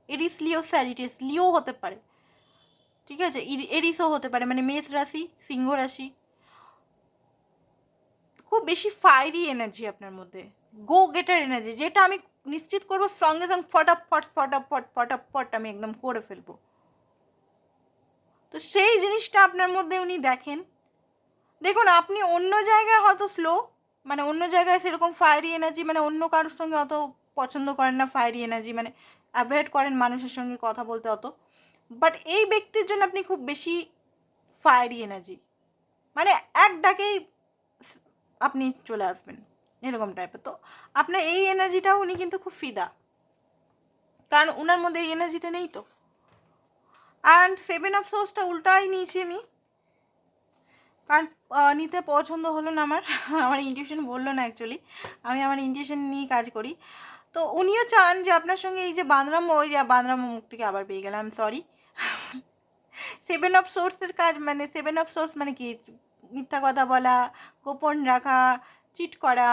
এরিস, লিও, স্যাজিটেরিয়াস, লিও হতে পারে, ঠিক আছে, এরিসও হতে পারে, মানে মেষ রাশি, সিংহ রাশি। খুব বেশি ফায়ারি এনার্জি আপনার মধ্যে, গো গেটার এনার্জি, যেটা আমি নিশ্চিত করবো সঙ্গে সঙ্গে ফটাফট ফটাফট ফটাফট আমি একদম করে ফেলবো। তো সেই জিনিসটা আপনার মধ্যে উনি দেখেন। দেখুন, আপনি অন্য জায়গায় হয়তো স্লো, মানে অন্য জায়গায় সেরকম ফায়ারি এনার্জি, মানে অন্য কারোর সঙ্গে অত পছন্দ করেন না ফায়ারি এনার্জি, মানে অ্যাভয়েড করেন মানুষের সঙ্গে কথা বলতে অত। বাট এই ব্যক্তির জন্য আপনি খুব বেশি ফায়ারি এনার্জি, মানে এক ডাকেই আপনি চলে আসবেন এরকম টাইপের। তো আপনার এই এনার্জিটাও উনি কিন্তু খুব ফিদা, কারণ ওনার মধ্যে এই এনার্জিটা নেই তো। অ্যান্ড 7 অফ সোর্সটা উল্টাই নিয়েছি আমি, কারণ নিতে পছন্দ হলো না আমার, আমার ইনটিউশন বললো না অ্যাকচুয়ালি, আমি আমার ইনটিউশন নিয়ে কাজ করি। তো উনিও চান যে আপনার সঙ্গে এই যে বাঁদরাম, ওই যে বাঁদরাম মুখ থেকে আবার পেয়ে গেলাম, সরি। 7 অফ সোর্সের কাজ, মানে 7 অফ সোর্স মানে কি, মিথ্যা কথা বলা, গোপন রাখা, চিট করা,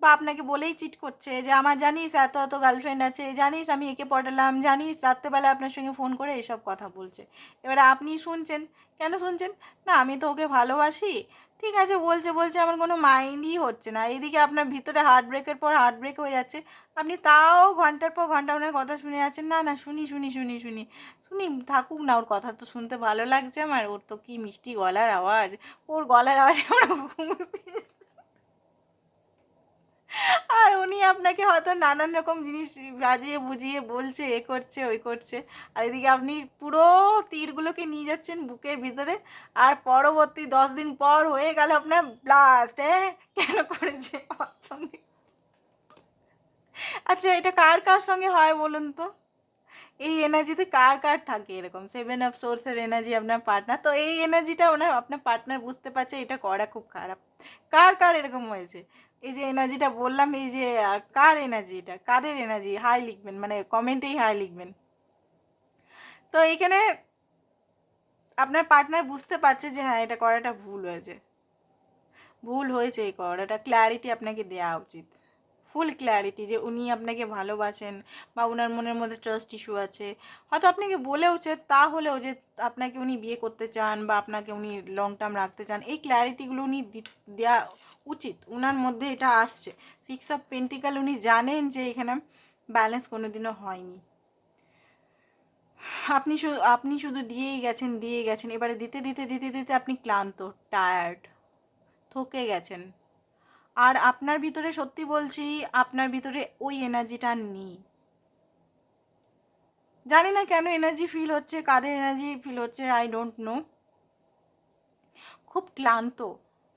বা আপনাকে বলেই চিট করছে যে আমার জানিস এত এত গার্লফ্রেন্ড আছে, জানিস আমি একে পটালাম, জানিস রাত্রেবেলা আপনার সঙ্গে ফোন করে এসব কথা বলছে। এবারে আপনি শুনছেন, কেন শুনছেন? না আমি তো ওকে ভালোবাসি, ঠিক আছে বলছে বলছে, আমার কোনো মাইন্ডই হচ্ছে না। এইদিকে আপনার ভিতরে হার্ট ব্রেকের পর হার্ট ব্রেক হয়ে যাচ্ছে, আপনি তাও ঘন্টার পর ঘন্টা ওনার কথা শুনে যাচ্ছেন। না না, শুনি শুনি শুনি শুনি শুনি, থাকুক না, ওর কথা তো শুনতে ভালো লাগছে আমার, ওর তো কি মিষ্টি গলার আওয়াজ, ওর গলার আওয়াজে আমার ঘুম পেয়ে, আর উনি আপনাকে হয়তো নানান রকম জিনিস বাজিয়ে বুঝিয়ে বলছে, এ করছে ওই করছে, আর এদিকে আপনি পুরো তীরগুলোকে নিয়ে যাচ্ছেন বুকের ভিতরে, আর পরবর্তী 10 দিন পর হয়ে গেল আপনার ব্লাস্ট। কেন করেছে আমার সঙ্গে? আচ্ছা, এটা কার কার সঙ্গে হয় বলুন তো? এই এনার্জিতে কার কার থাকে এরকম 7 অফ সোর্সের এনার্জি আপনার পার্টনার? তো এই এনার্জিটা ওনার, আপনার পার্টনার বুঝতে পারছে এটা করা খুব খারাপ। কার কার এরকম হয়েছে? এই যে এনার্জিটা বললাম, এই যে কার এনার্জি, এটা কাদের এনার্জি? হাই লিখবেন, মানে কমেন্টেই হাই লিখবেন। তো এইখানে আপনার পার্টনার বুঝতে পারছে যে হ্যাঁ, এটা করাটা ভুল হয়েছে, ভুল হয়েছে, এই করাটা ক্ল্যারিটি আপনাকে দেওয়া উচিত, ফুল ক্ল্যারিটি, যে উনি আপনাকে ভালোবাসেন, বা ওনার মনের মধ্যে ট্রাস্ট ইস্যু আছে, হয়তো আপনাকে বলেওছে, তাহলেও যে আপনাকে উনি বিয়ে করতে চান বা আপনাকে উনি লং টার্ম রাখতে চান, এই ক্ল্যারিটিগুলো উনি দেওয়া উচিত, ওনার মধ্যে এটা আসছে। 6 অফ পেন্টিকাল, উনি জানেন যে এখানে ব্যালেন্স কোনোদিনও হয়নি, আপনি শুধু দিয়েই গেছেন দিয়ে গেছেন, এবারে দিতে দিতে দিতে দিতে আপনি ক্লান্ত, টায়ার্ড, থকে গেছেন। আর আপনার ভিতরে, সত্যি বলছি, আপনার ভিতরে ওই এনার্জিটা নেই। জানি না কেন এনার্জি ফিল হচ্ছে, কাদের এনার্জি ফিল হচ্ছে, আই ডোন্ট নো। খুব ক্লান্ত,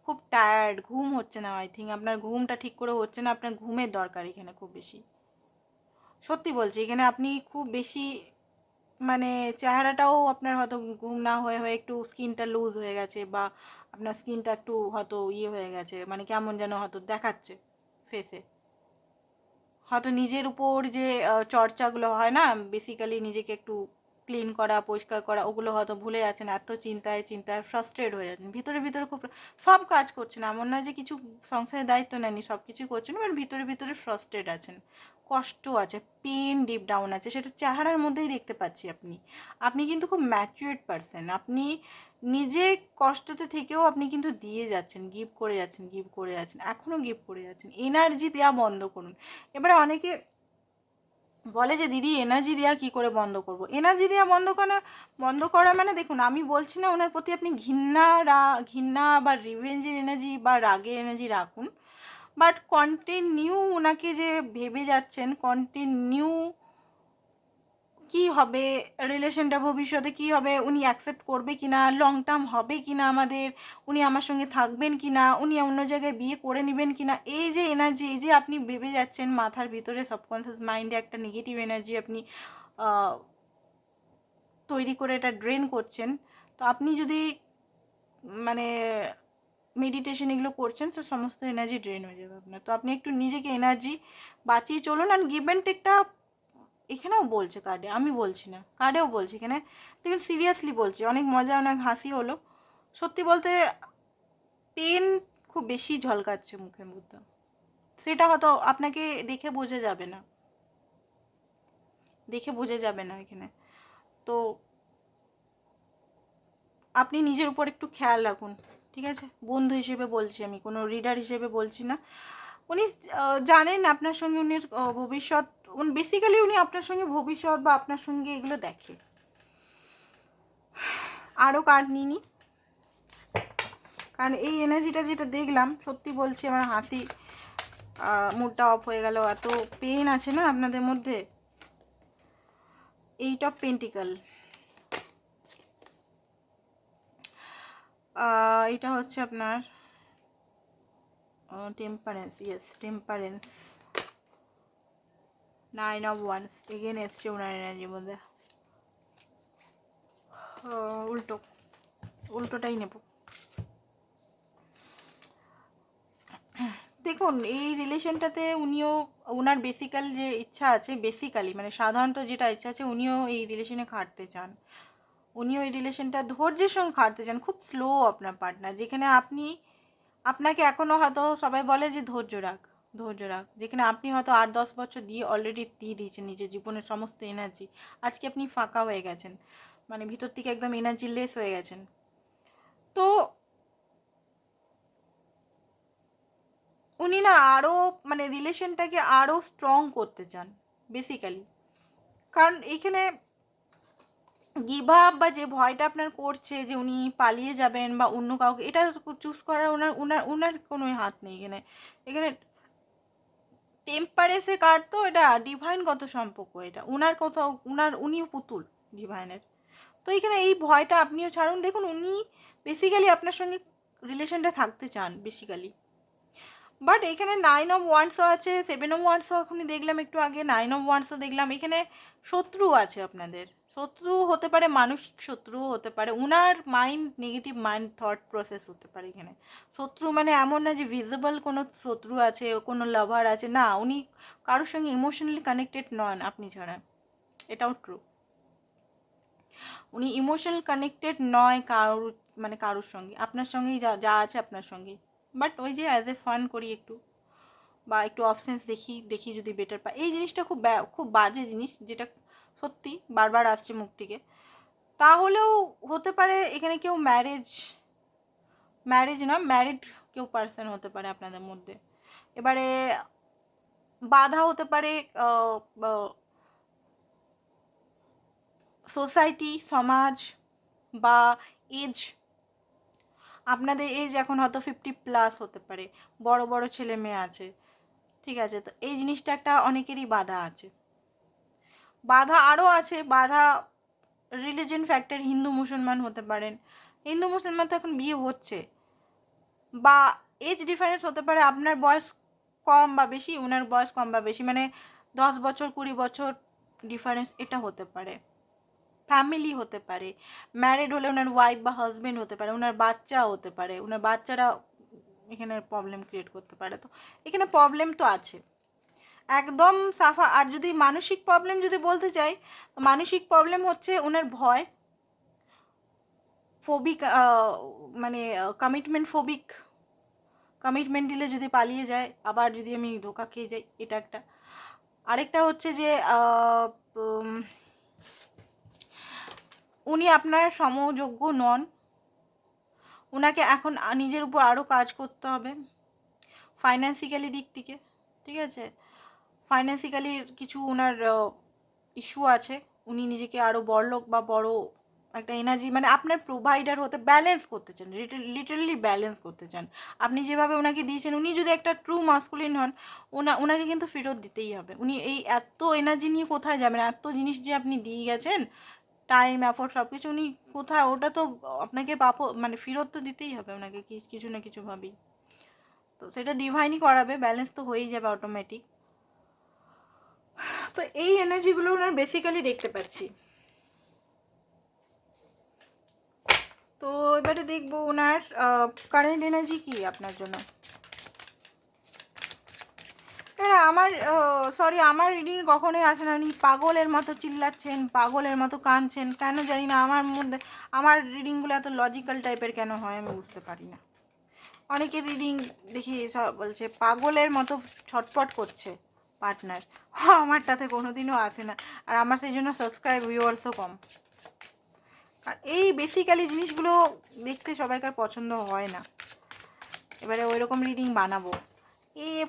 খুব টায়ার্ড, ঘুম হচ্ছে না, আই থিঙ্ক আপনার ঘুমটা ঠিক করে হচ্ছে না, আপনার ঘুমের দরকার এখানে খুব বেশি। সত্যি বলছি, এখানে আপনি খুব বেশি, মানে চেহারাটাও আপনার হয়তো ঘুম না হয়ে হয়ে একটু স্কিনটা লুজ হয়ে গেছে, বা আপনার স্কিনটা একটু হয়তো ইয়ে হয়ে গেছে, মানে কেমন যেন হয়তো দেখাচ্ছে ফেসে। হয়তো নিজের উপর যে চর্চাগুলো হয় না, বেসিক্যালি নিজেকে একটু ক্লিন করা, পরিষ্কার করা, ওগুলো হয়তো ভুলে যাচ্ছেন, এত চিন্তায় চিন্তায় ফ্রাস্ট্রেট হয়ে যাচ্ছেন, ভিতরে ভিতরে খুব, সব কাজ করছেন, এমন না যে কিছু সংসারের দায়িত্ব নেননি, সব কিছুই করছেন, বাট ভিতরে ভিতরে ফ্রাস্ট্রেট আছেন, কষ্ট আছে, পেন ডিপ ডাউন আছে, সেটা চেহারার মধ্যেই দেখতে পাচ্ছি। আপনি আপনি কিন্তু খুব ম্যাচিউরড পারসন, আপনি নিজে কষ্টতে থেকেও আপনি কিন্তু দিয়ে যাচ্ছেন, গিভ করে যাচ্ছেন, গিভ করে যাচ্ছেন, এখনও গিভ করে যাচ্ছেন। এনার্জি দেওয়া বন্ধ করুন। এবারে অনেকে বলে যে দিদি এনার্জি দেওয়া কী করে বন্ধ করব? এনার্জি দেওয়া বন্ধ করা মানে, দেখুন আমি বলছি না ওনার প্রতি আপনি ঘৃণা বা রিভেঞ্জের এনার্জি বা রাগের এনার্জি রাখুন, বাট কন্টিনিউ ওনাকে যে ভেবে যাচ্ছেন, কন্টিনিউ কি হবে, রিলেশনটা ভবিষ্যতে কি হবে, উনি অ্যাকসেপ্ট করবে কি না, লং টার্ম হবে কি না আমাদের, উনি আমার সঙ্গে থাকবেন কি না, উনি অন্য জায়গায় বিয়ে করে নেবেন কি না, এই যে এনার্জি, এই যে আপনি ভেবে যাচ্ছেন মাথার ভিতরে সাবকনসিয়াস মাইন্ডে একটা নেগেটিভ এনার্জি আপনি তৈরি করে এটা ড্রেন করছেন। তো আপনি যদি মানে মেডিটেশন এগুলো করছেন তো সমস্ত এনার্জি ড্রেন হয়ে যাবে আপনার। তো আপনি একটু নিজেকে এনার্জি বাঁচিয়ে চলুন। আর গিভ অ্যান্ড টেকটা এখানেও বলছে কার্ডে, আমি বলছি না, কার্ডেও বলছি। এখানে দেখুন সিরিয়াসলি বলছি, অনেক মজা অনেক হাসি হলো। সত্যি বলতে পেন খুব বেশি ঝলকাচ্ছে মুখের মধ্যে, সেটা হয়তো আপনাকে দেখে বোঝা যাবে না, দেখে বোঝা যাবে না এখানে। তো আপনি নিজের উপর একটু খেয়াল রাখুন, ঠিক আছে? বন্ধু হিসেবে বলছি, আমি কোনো রিডার হিসেবে বলছি না। উনি জানেন আপনার সঙ্গে উনি ভবিষ্যৎ, বেসিক্যালি উনি আপনার সঙ্গে ভবিষ্যৎ বা আপনার সঙ্গে এগুলো দেখে। আরও কার্ড নিয়ে নিই, কারণ এই এনার্জিটা যেটা দেখলাম, সত্যি বলছি আমার হাসি মুডটা অফ হয়ে গেল, এত পেন আছে না আপনাদের মধ্যে। 8 অফ পেন্টিকল, এটা হচ্ছে আপনার temperance, yes temperance. 9 of wands again এসছে ওনার এনার্জির মধ্যে। উল্টোটাই নেব। দেখুন এই রিলেশনটাতে উনিও, ওনার বেসিক্যাল যে ইচ্ছা আছে, বেসিক্যালি মানে সাধারণত যেটা ইচ্ছা আছে, উনিও এই রিলেশনে খাটতে চান, উনিও এই রিলেশনটা ধৈর্যের সঙ্গে খাটতে চান। খুব স্লো আপনার পার্টনার, যেখানে আপনি, আপনাকে এখনও হয়তো সবাই বলে যে ধৈর্য রাখ, ধৈর্য রাখ, যেখানে আপনি হয়তো 8-10 বছর দিয়ে অলরেডি দিয়ে দিয়েছেন নিজের জীবনের সমস্ত এনার্জি। আজকে আপনি ফাঁকা হয়ে গেছেন, মানে ভিতর থেকে একদম এনার্জি লেস হয়ে গেছেন। তো উনি না আরও মানে রিলেশনটাকে আরও স্ট্রং করতে চান বেসিক্যালি। কারণ এইখানে গিভ আপ বা যে ভয়টা আপনার করছে যে উনি পালিয়ে যাবেন বা অন্য কাউকে, এটা চুজ করার ওনার ওনার ওনার কোনো হাত নেই এখানে। এখানে টেম্পারেসে কার্ড, তো এটা ডিভাইনগত সম্পর্ক, এটা ওনার কোথাও উনিও পুতুল ডিভাইনের। তো এখানে এই ভয়টা আপনিও ছাড়ুন। দেখুন উনি বেসিক্যালি আপনার সঙ্গে রিলেশনটা থাকতে চান বেসিক্যালি, বাট এখানে 9 অফ ওয়ান্সও আছে, 7 অফ ওয়ান্সও এখনই দেখলাম একটু আগে, 9 অফ ওয়ান্সও দেখলাম। এখানে শত্রু আছে আপনাদের, শত্রু হতে পারে, মানসিক শত্রুও হতে পারে, উনার mind negative mind thought process হতে পারে এখানে। শত্রু মানে এমন না যে ভিজিবল কোনো শত্রু আছে, কোনো লাভার আছে, না, উনি কারোর সঙ্গে ইমোশনালি কানেক্টেড নন আপনি ছাড়া, এটাও ট্রু। উনি ইমোশনাল কানেক্টেড নয় কারোর, মানে কারোর সঙ্গে, আপনার সঙ্গেই যা যা আছে আপনার সঙ্গেই। বাট ওই যে অ্যাজ এ ফান করি একটু, বা একটু অপশানস দেখি দেখি যদি বেটার পাই। এই জিনিসটা খুব খুব বাজে জিনিস, যেটা সত্যি বারবার আসছে মুখ থেকে। তাহলেও হতে পারে এখানে কেউ ম্যারেজ না, ম্যারিড কেউ পার্সন হতে পারে আপনাদের মধ্যে। এবারে বাধা হতে পারে সোসাইটি, সমাজ বা এজ। আপনাদের এজ এখন হয়তো 50+ হতে পারে, বড় বড় ছেলে মেয়ে আছে, ঠিক আছে? তো এই জিনিসটা একটা অনেকেরই বাধা আছে, বাধা আরও আছে, বাধা রিলিজন ফ্যাক্টর, হিন্দু মুসলমান হতে পারেন, হিন্দু মুসলমান তো এখন বিয়ে হচ্ছে। বা এজ ডিফারেন্স হতে পারে, আপনার বয়স কম বা বেশি, ওনার বয়স কম বা বেশি, মানে 10 বছর 20 বছর ডিফারেন্স, এটা হতে পারে। ফ্যামিলি হতে পারে, ম্যারিড হলে ওনার ওয়াইফ বা হাজবেন্ড হতে পারে, ওনার বাচ্চা হতে পারে, ওনার বাচ্চারা এখানে প্রবলেম ক্রিয়েট করতে পারে। তো এখানে প্রবলেম তো আছে একদম সাফা। আর যদি মানসিক প্রবলেম যদি বলতে চাই, মানসিক প্রবলেম হচ্ছে ওনার ভয়, ফোবিক, মানে কমিটমেন্ট ফোবিক, কমিটমেন্ট দিলে যদি পালিয়ে যায়, আবার যদি আমি ধোকা খেয়ে যাই, এটা একটা। আরেকটা হচ্ছে যে উনি আপনার সমযোগ্য নন, ওনাকে এখন নিজের উপর আরও কাজ করতে হবে ফাইন্যান্সিক্যালি দিক থেকে, ঠিক আছে? ফাইন্যান্সিক্যালি কিছু ওনার ইস্যু আছে, উনি নিজেকে আরও বড়লোক বা বড় একটা এনার্জি, মানে আপনার প্রোভাইডার হতে ব্যালেন্স করতে চান, লিটারালি ব্যালেন্স করতে চান। আপনি যেভাবে ওনাকে দিয়েছেন, উনি যদি একটা ট্রু মাস্কুলিন হন, ওনাকে কিন্তু ফেরত দিতেই হবে। উনি এই এত এনার্জি নিয়ে কোথায় যাবেন? এত জিনিস যে আপনি দিয়ে গেছেন, টাইম, এফোর্ট সব কিছু, উনি কোথায়? ওটা তো আপনাকে মানে ফেরত তো দিতেই হবে ওনাকে কিছু না কিছুভাবেই। তো সেটা ডিভাইনই করাবে, ব্যালেন্স তো হয়েই যাবে অটোমেটিক। তো এই এনার্জিগুলো ওনার বেসিক্যালি দেখতে পাচ্ছি। তো এবারে দেখবো ওনার কারেন্ট এনার্জি কি আপনার জন্য। আমার সরি, আমার রিডিংয়ে কখনোই আসে না উনি পাগলের মতো চিল্লাচ্ছেন, পাগলের মতো কাঁদছেন, কেন জানি না। আমার মধ্যে আমার রিডিংগুলো এত লজিক্যাল টাইপের কেন হয় আমি বুঝতে পারি না। অনেকের রিডিং দেখি সব বলছে পাগলের মতো ছটফট করছে পার্টনার, আমারটাতে কোনোদিনও আসে না। আর আমার সেই জন্য সাবস্ক্রাইব ভিউয়ার্সও কম। আর এই বেসিক্যালি জিনিসগুলো দেখতে সবাইকার পছন্দ হয় না। এবারে ওই রকম রিডিং বানাবো।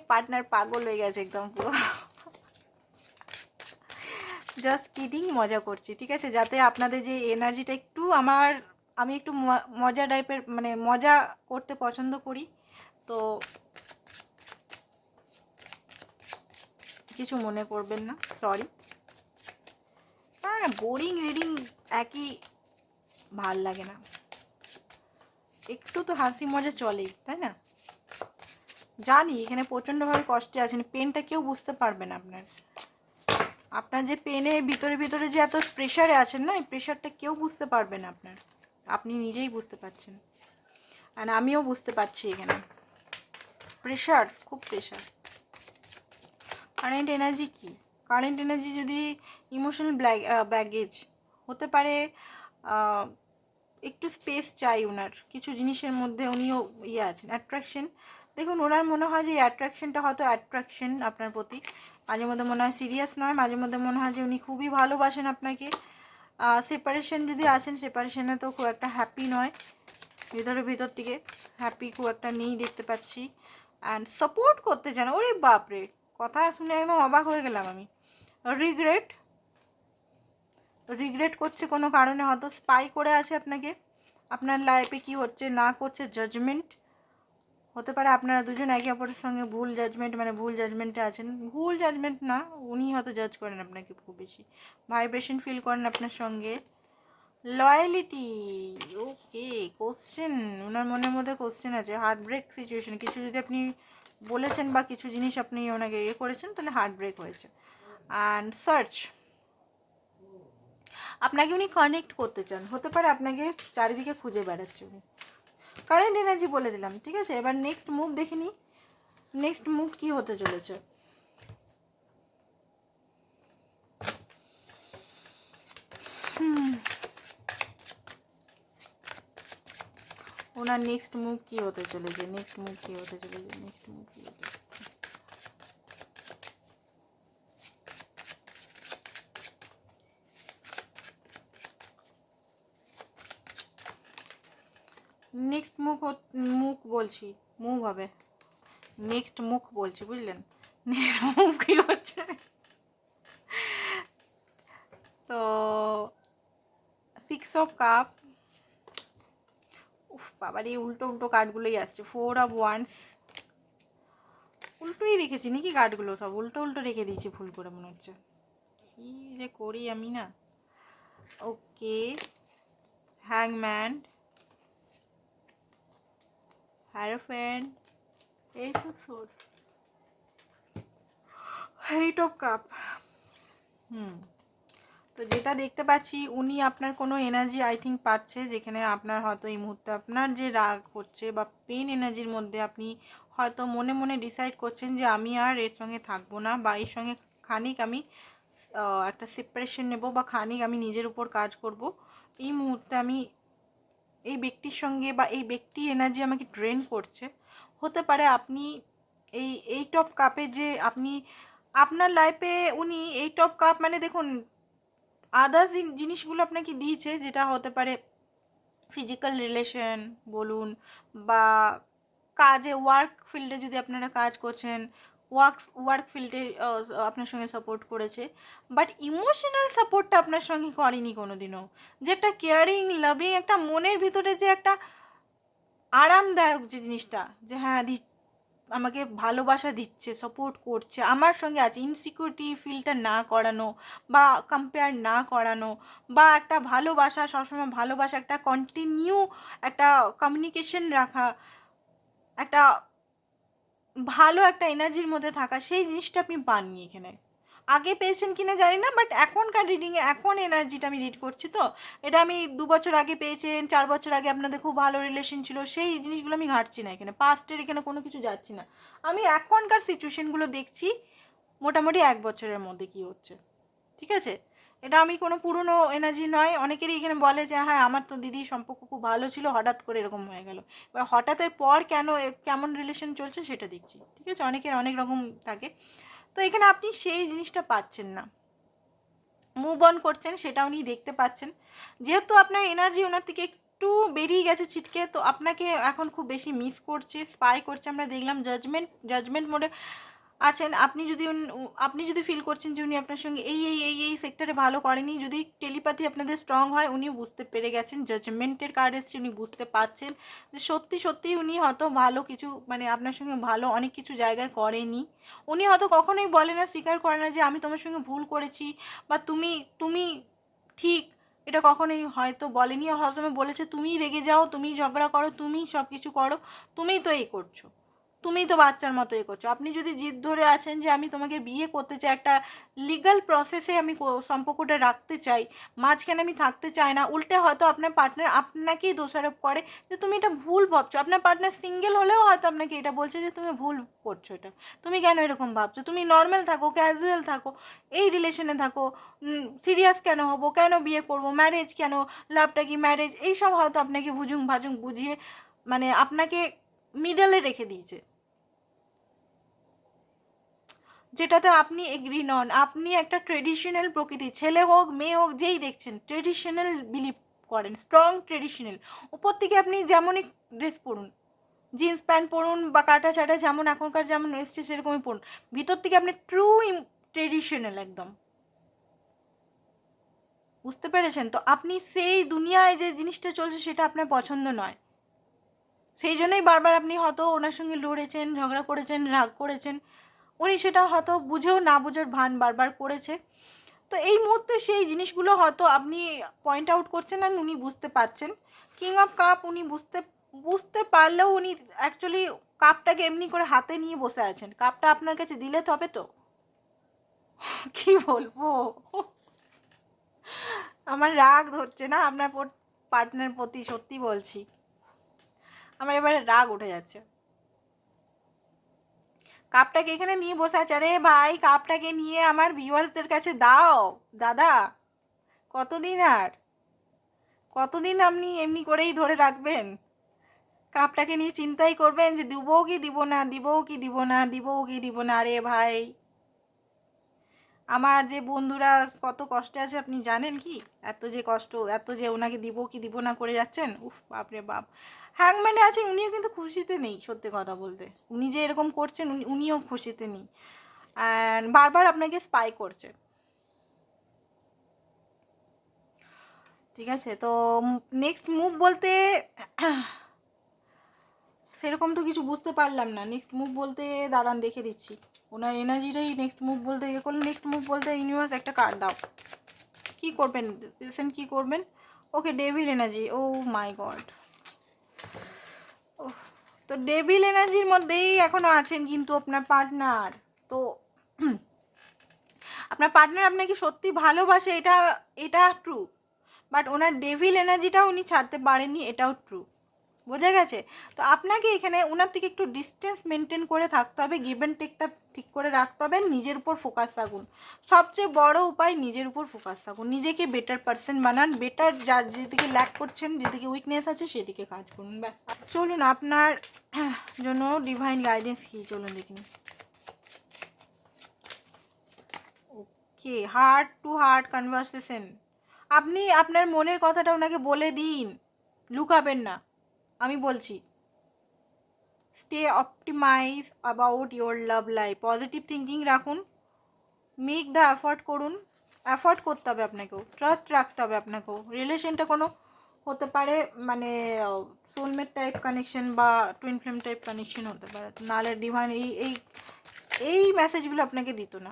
পার্টনার পাগল হয়ে গেছে একদম পুরো। জাস্ট কিডিং, মজা করছি, ঠিক আছে, যাতে আপনাদের যে এনার্জিটা একটু আমি একটু মজা টাইপের, মানে মজা করতে পছন্দ করি, তো কিছু মনে করবেন না, সরি। হ্যাঁ, বোরিং রিডিং একই, ভাল লাগে না, একটু তো হাসি মজা চলেই, তাই না? জানি এখানে প্রচণ্ডভাবে কষ্টে আছেন, পেনটা কেউ বুঝতে পারবে না আপনার যে পেনে ভিতরে ভিতরে যে এত প্রেশারে আছেন না, এই প্রেশারটা কেউ বুঝতে পারবে না আপনি নিজেই বুঝতে পারছেন। আর আমিও বুঝতে পারছি এখানে প্রেশার, খুব প্রেশার। কারেন্ট এনার্জি কি? কারেন্ট এনার্জি যদি ইমোশনাল ব্যাগেজ হতে পারে, একটু স্পেস চাই ওনার কিছু জিনিসের মধ্যে, উনিও আছেন অ্যাট্রাকশন। দেখুন, ওনার মনে হয় যে অ্যাট্রাকশনটা হয়তো অ্যাট্রাকশন আপনার প্রতি, মাঝে মধ্যে মনে হয় সিরিয়াস নয়, মাঝে মধ্যে মনে হয় যে উনি খুবই ভালোবাসেন আপনাকে। সেপারেশন যদি আছেন, সেপারেশনে তো খুব একটা হ্যাপি নয়, ভিতর থেকে হ্যাপি খুব একটা নেই দেখতে পাচ্ছি। অ্যান্ড সাপোর্ট করতে চান, ওরে বাপরে, কথা শুনে একদম অবাক হয়ে গেলাম আমি। রিগ্রেট করছে কোনো কারণে, হয়তো স্পাই করে আছে আপনাকে, আপনার লাইফে কি হচ্ছে না করছে, জাজমেন্ট হতে পারে। আপনারা দুজন একে অপরের সঙ্গে ভুল জাজমেন্টে আছেন, ভুল জাজমেন্ট না, উনি হয়তো জাজ করেন আপনাকে খুব বেশি, ভাইব্রেশন ফিল করেন আপনার সঙ্গে। লয়ালিটি, ওকে, কোশ্চেন, ওনার মনের মধ্যে কোশ্চেন আছে, হার্ট ব্রেক সিচুয়েশন, কিছু যদি আপনি বলেছেন বা কিছু জিনিস আপনি ওনাকে করেছেন, তাহলে হার্ট ব্রেক হয়েছে। অ্যান্ড সার্চ, আপনাকে উনি কানেক্ট করতে চান, হতে পারে আপনাকে চারিদিকে খুঁজে বেড়াচ্ছে উনি। কারেন্ট এনার্জি বলে দিলাম, ঠিক আছে। এবার নেক্সট মুভ দেখে নিই, নেক্সট মুভ কি হতে চলেছে। ওনার নেক্সট মুভ কি হতে চলেছে, নেক্সট মুভ কি হতে চলেছে, নেক্সট মুভ কি হতে চলেছে। নেক্সট মুখ বলছি, মুভ হবে, নেক্সট মুখ বলছি, বুঝলেন? নেক্সট মুভ কি হচ্ছে, তো 6 অফ কাপ, উফ বাবার, এই উল্টো উল্টো কার্ডগুলোই আসছে। 4 অফ ওয়ান্স, উল্টোই রেখেছি নাকি কার্ডগুলো, সব উল্টো উল্টো রেখে দিয়েছি ভুল করে মনে হচ্ছে, কি যে করি আমি না। ওকে, হ্যাংম্যান, হ্যারোফ্যান্ট, এই সব সোর, 8 অফ কাপ। তো যেটা দেখতে পাচ্ছি, উনি আপনার কোনো এনার্জি আই থিঙ্ক পাচ্ছে, যেখানে আপনার হয়তো এই মুহূর্তে আপনার যে রাগ হচ্ছে বা পেন এনার্জির মধ্যে আপনি হয়তো মনে মনে ডিসাইড করছেন যে আমি আর এর সঙ্গে থাকবো না, বা এর সঙ্গে খানিক আমি একটা সেপারেশন নেব, বা খানিক আমি নিজের উপর কাজ করব। এই মুহূর্তে আমি এই ব্যক্তির সঙ্গে, বা এই ব্যক্তি এনার্জি আমাকে ড্রেন করছে। হতে পারে আপনি এই 8 অফ কাপে, যে আপনি আপনার লাইফে উনি 8 অফ কাপ, মানে দেখুন আদার্স জিনিসগুলো আপনাকে দিয়েছে, যেটা হতে পারে ফিজিক্যাল রিলেশন বলুন, বা কাজে ওয়ার্ক ফিল্ডে যদি আপনারা কাজ করছেন, ওয়ার্ক ফিল্ডে আপনার সঙ্গে সাপোর্ট করেছে, বাট ইমোশনাল সাপোর্টটা আপনার সঙ্গে করেনি কোনো দিনও। যে একটা কেয়ারিং লাভিং একটা মনের ভিতরে যে একটা আরামদায়ক যে জিনিসটা, যে হ্যাঁ আমাকে ভালোবাসা দিচ্ছে, সাপোর্ট করছে, আমার সঙ্গে আছে, ইনসিকিউরিটি ফিলটা না করানো বা কম্পেয়ার না করানো, বা একটা ভালোবাসা, সবসময় ভালোবাসা, একটা কন্টিনিউ একটা কমিউনিকেশন রাখা, একটা ভালো একটা এনার্জির মধ্যে থাকা, সেই জিনিসটা আপনি পাননি এখানে। আগে পেয়েছেন কিনা জানি না, বাট এখনকার রিডিংয়ে এখন এনার্জিটা আমি রিড করছি, তো এটা আমি 2 বছর আগে পেয়েছেন, 4 বছর আগে আপনাদের খুব ভালো রিলেশন ছিল, সেই জিনিসগুলো আমি ঘাটছি না এখানে, পাস্টের এখানে কোনো কিছু যাচ্ছি না, আমি এখনকার সিচুয়েশনগুলো দেখছি মোটামুটি 1 বছরের মধ্যে কি হচ্ছে। ঠিক আছে, এটা আমি কোনো পুরনো এনার্জি নয়। অনেকেরই এখানে বলে যে হ্যাঁ আমার তো দিদির সম্পর্ক খুব ভালো ছিল, হঠাৎ করে এরকম হয়ে গেল। এবার হঠাৎের পর কেন কেমন রিলেশন চলছে সেটা দেখছি। ঠিক আছে, অনেকের অনেক রকম থাকে, তো এখানে আপনি সেই জিনিসটা পাচ্ছেন না, মুভ অন করছেন, সেটা উনি দেখতে পাচ্ছেন। যেহেতু আপনার এনার্জি ওনার থেকে একটু বেরিয়ে গেছে ছিটকে, তো আপনাকে এখন খুব বেশি মিস করছে, স্পাই করছে, আমরা দেখলাম জাজমেন্ট মোডে আছেন। আপনি যদি ফিল করছেন যে উনি আপনার সঙ্গে এই সেক্টরে ভালো করেনি, যদি টেলিপ্যাথি আপনাদের স্ট্রং হয়, উনিও বুঝতে পেরে গেছেন, জাজমেন্টের কার্ড এসছে, উনি বুঝতে পারছেন যে সত্যি উনি হয়তো ভালো কিছু, মানে আপনার সঙ্গে ভালো অনেক কিছু জায়গায় করেনি। উনি হয়তো কখনোই বলে না, স্বীকার করে না যে আমি তোমার সঙ্গে ভুল করেছি, বা তুমি ঠিক, এটা কখনোই হয়তো বলেনি। হয়তো বলেছে তুমিই রেগে যাও, তুমিই ঝগড়া করো, তুমিই সব কিছু করো, তুমিই তো এই করছো, তুমিই তো বাচ্চার মতো এ করছো। আপনি যদি জিদ ধরে আছেন যে আমি তোমাকে বিয়ে করতে চাই, একটা লিগ্যাল প্রসেসে আমি সম্পর্কটা রাখতে চাই, মাঝখানে আমি থাকতে চাই না, উল্টে হয়তো আপনার পার্টনার আপনাকেই দোষারোপ করে যে তুমি এটা ভুল ভাবছো। আপনার পার্টনার সিঙ্গেল হলেও হয়তো আপনাকে এটা বলছে যে তুমি ভুল করছো, এটা তুমি কেন এরকম ভাবছো, তুমি নর্মাল থাকো, ক্যাজুয়াল থাকো, এই রিলেশনে থাকো, সিরিয়াস কেন হবো, কেন বিয়ে করবো, ম্যারেজ কেন, লাভটা কি ম্যারেজ, এইসব হয়তো আপনাকে ভুজুং ভাজুং বুঝিয়ে মানে আপনাকে মিডলে রেখে দিয়েছে, যেটাতে আপনি এগ্রি নন। আপনি একটা ট্রেডিশনাল প্রকৃতি, ছেলে হোক মেয়ে হোক যেই দেখছেন, ট্রেডিশনাল বিলিভ করেন, স্ট্রং ট্রেডিশনাল। উপর থেকে আপনি যেমনই ড্রেস পরুন, জিন্স প্যান্ট পরুন বা কাটা ছাটা যেমন এখনকার যেমন এসছে সেরকমই পরুন, ভিতর থেকে আপনি ট্রু ট্রেডিশনাল একদম। বুঝতে পেরেছেন তো? আপনি সেই দুনিয়ায় যে জিনিসটা চলছে সেটা আপনার পছন্দ নয়, সেই জন্যই বারবার আপনি হয়তো ওনার সঙ্গে লড়েছেন, ঝগড়া করেছেন, রাগ করেছেন, উনি সেটা হয়তো বুঝেও না বুঝার ভান বারবার করেছে। তো এই মুহূর্তে সেই জিনিসগুলো হয়তো আপনি পয়েন্ট আউট করছেন আর উনি বুঝতে পারছেন। কিং অফ কাপ উনি বুঝতে পারলেও উনি অ্যাকচুয়ালি কাপটাকে এমনি করে হাতে নিয়ে বসে আছেন, কাপটা আপনার কাছে দিলে তবে তো। কি বলবো, আমার রাগ ধরছে না আপনার পার্টনার প্রতি, সত্যি বলছি আমার এবারে রাগ উঠে যাচ্ছে। কাপটাকে এখানে নিয়ে বসে আছে, আরে ভাই কাপটাকে নিয়ে আমার ভিউয়ার্সদের কাছে দাও দাদা। কতদিন আর কতদিন আপনি এমনি করেই ধরে রাখবেন, কাপটাকে নিয়ে চিন্তাই করবেন যে দিবও কি দিব না, দিবও কি দিব না, দিবও কি দিব না। আরে ভাই, আমার যে বন্ধুরা কত কষ্টে আছে আপনি জানেন কি? এত যে কষ্ট, এত যে ওনাকে দিব কি দিব না করে যাচ্ছেন, উফ বাপরে বাপ। হ্যাংম্যানে আছেন, উনিও কিন্তু খুশিতে নেই, সত্যি কথা বলতে উনি যে এরকম করছেন উনিও খুশিতে নেই, অ্যান্ড বারবার আপনাকে স্পাই করছে। ঠিক আছে, তো নেক্সট মুভ বলতে সেরকম তো কিছু বুঝতে পারলাম না। নেক্সট মুভ বলতে দাঁড়ান দেখে দিচ্ছি, ওনার এনার্জিটাই নেক্সট মুভ বলতে ইয়ে করলে, নেক্সট মুভ বলতে ইউনিভার্স একটা কার্ড দাও, কি করবেন রিসেন্ট, কি করবেন? ওকে, ডেভিল এনার্জি, ও মাই গড। তো ডেভিল এনার্জির মধ্যেই এখনো আছেন কিন্তু আপনার পার্টনার। তো আপনার পার্টনার আপনাকে সত্যি ভালোবাসে, এটা এটা ট্রু, বাট ওনার ডেভিল এনার্জিটাও উনি ছাড়তে পারেননি, এটাও ট্রু। বোঝা গেছে? তো আপনাকে এখানে ওনার থেকে একটু ডিস্টেন্স মেনটেন করে থাকতে হবে, গিভ অ্যান্ড টেকটা ঠিক করে রাখতে হবে, নিজের উপর ফোকাস রাখুন। সবচেয়ে বড় উপায় নিজের উপর ফোকাস রাখুন, নিজেকে বেটার পারসন বানান, বেটার যার যেদিকে ল্যাক করছেন, যেদিকে উইকনেস আছে সেদিকে কাজ করুন, ব্যাস। চলুন আপনার জন্য ডিভাইন গাইডেন্স কী, চলুন দেখিনি। ওকে, হার্ট টু হার্ট কনভারসেশন। আপনি আপনার মনের কথাটা ওনাকে বলে দিন, লুকাবেন না, আমি বলছি। Stay optimize about your love life, positive thinking রাখুন, মেক দ্য এফর্ট করুন, এফর্ট করতে হবে আপনাকেও, ট্রাস্ট রাখতে হবে আপনাকেও। রিলেশনটা কোনো হতে পারে মানে সোলমেট টাইপ কানেকশন বা টুইন ফ্লেম টাইপ কানেকশন হতে পারে, নাহলে ডিভাইন এই এই এই মেসেজগুলো আপনাকে দিত না।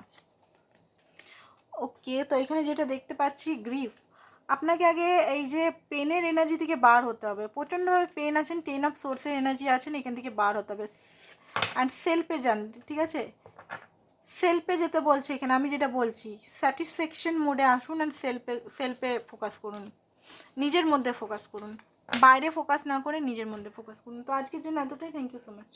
ওকে, তো এখানে যেটা দেখতে পাচ্ছি গ্রিফ, আপনাকে আগে এই যে পেনের এনার্জি থেকে বার হতে হবে, প্রচণ্ডভাবে পেন আছেন, 10 অফ সোর্সের এনার্জি আছেন, এখান থেকে বার হতে হবে। অ্যান্ড সেলফে যান, ঠিক আছে, সেলফে যেতে বলছে এখানে, আমি যেটা বলছি স্যাটিসফ্যাকশন মোডে আসুন অ্যান্ড সেলফে ফোকাস করুন, নিজের মধ্যে ফোকাস করুন, বাইরে ফোকাস না করে নিজের মধ্যে ফোকাস করুন। তো আজকের জন্য এতটাই, থ্যাংক ইউ সো মাচ।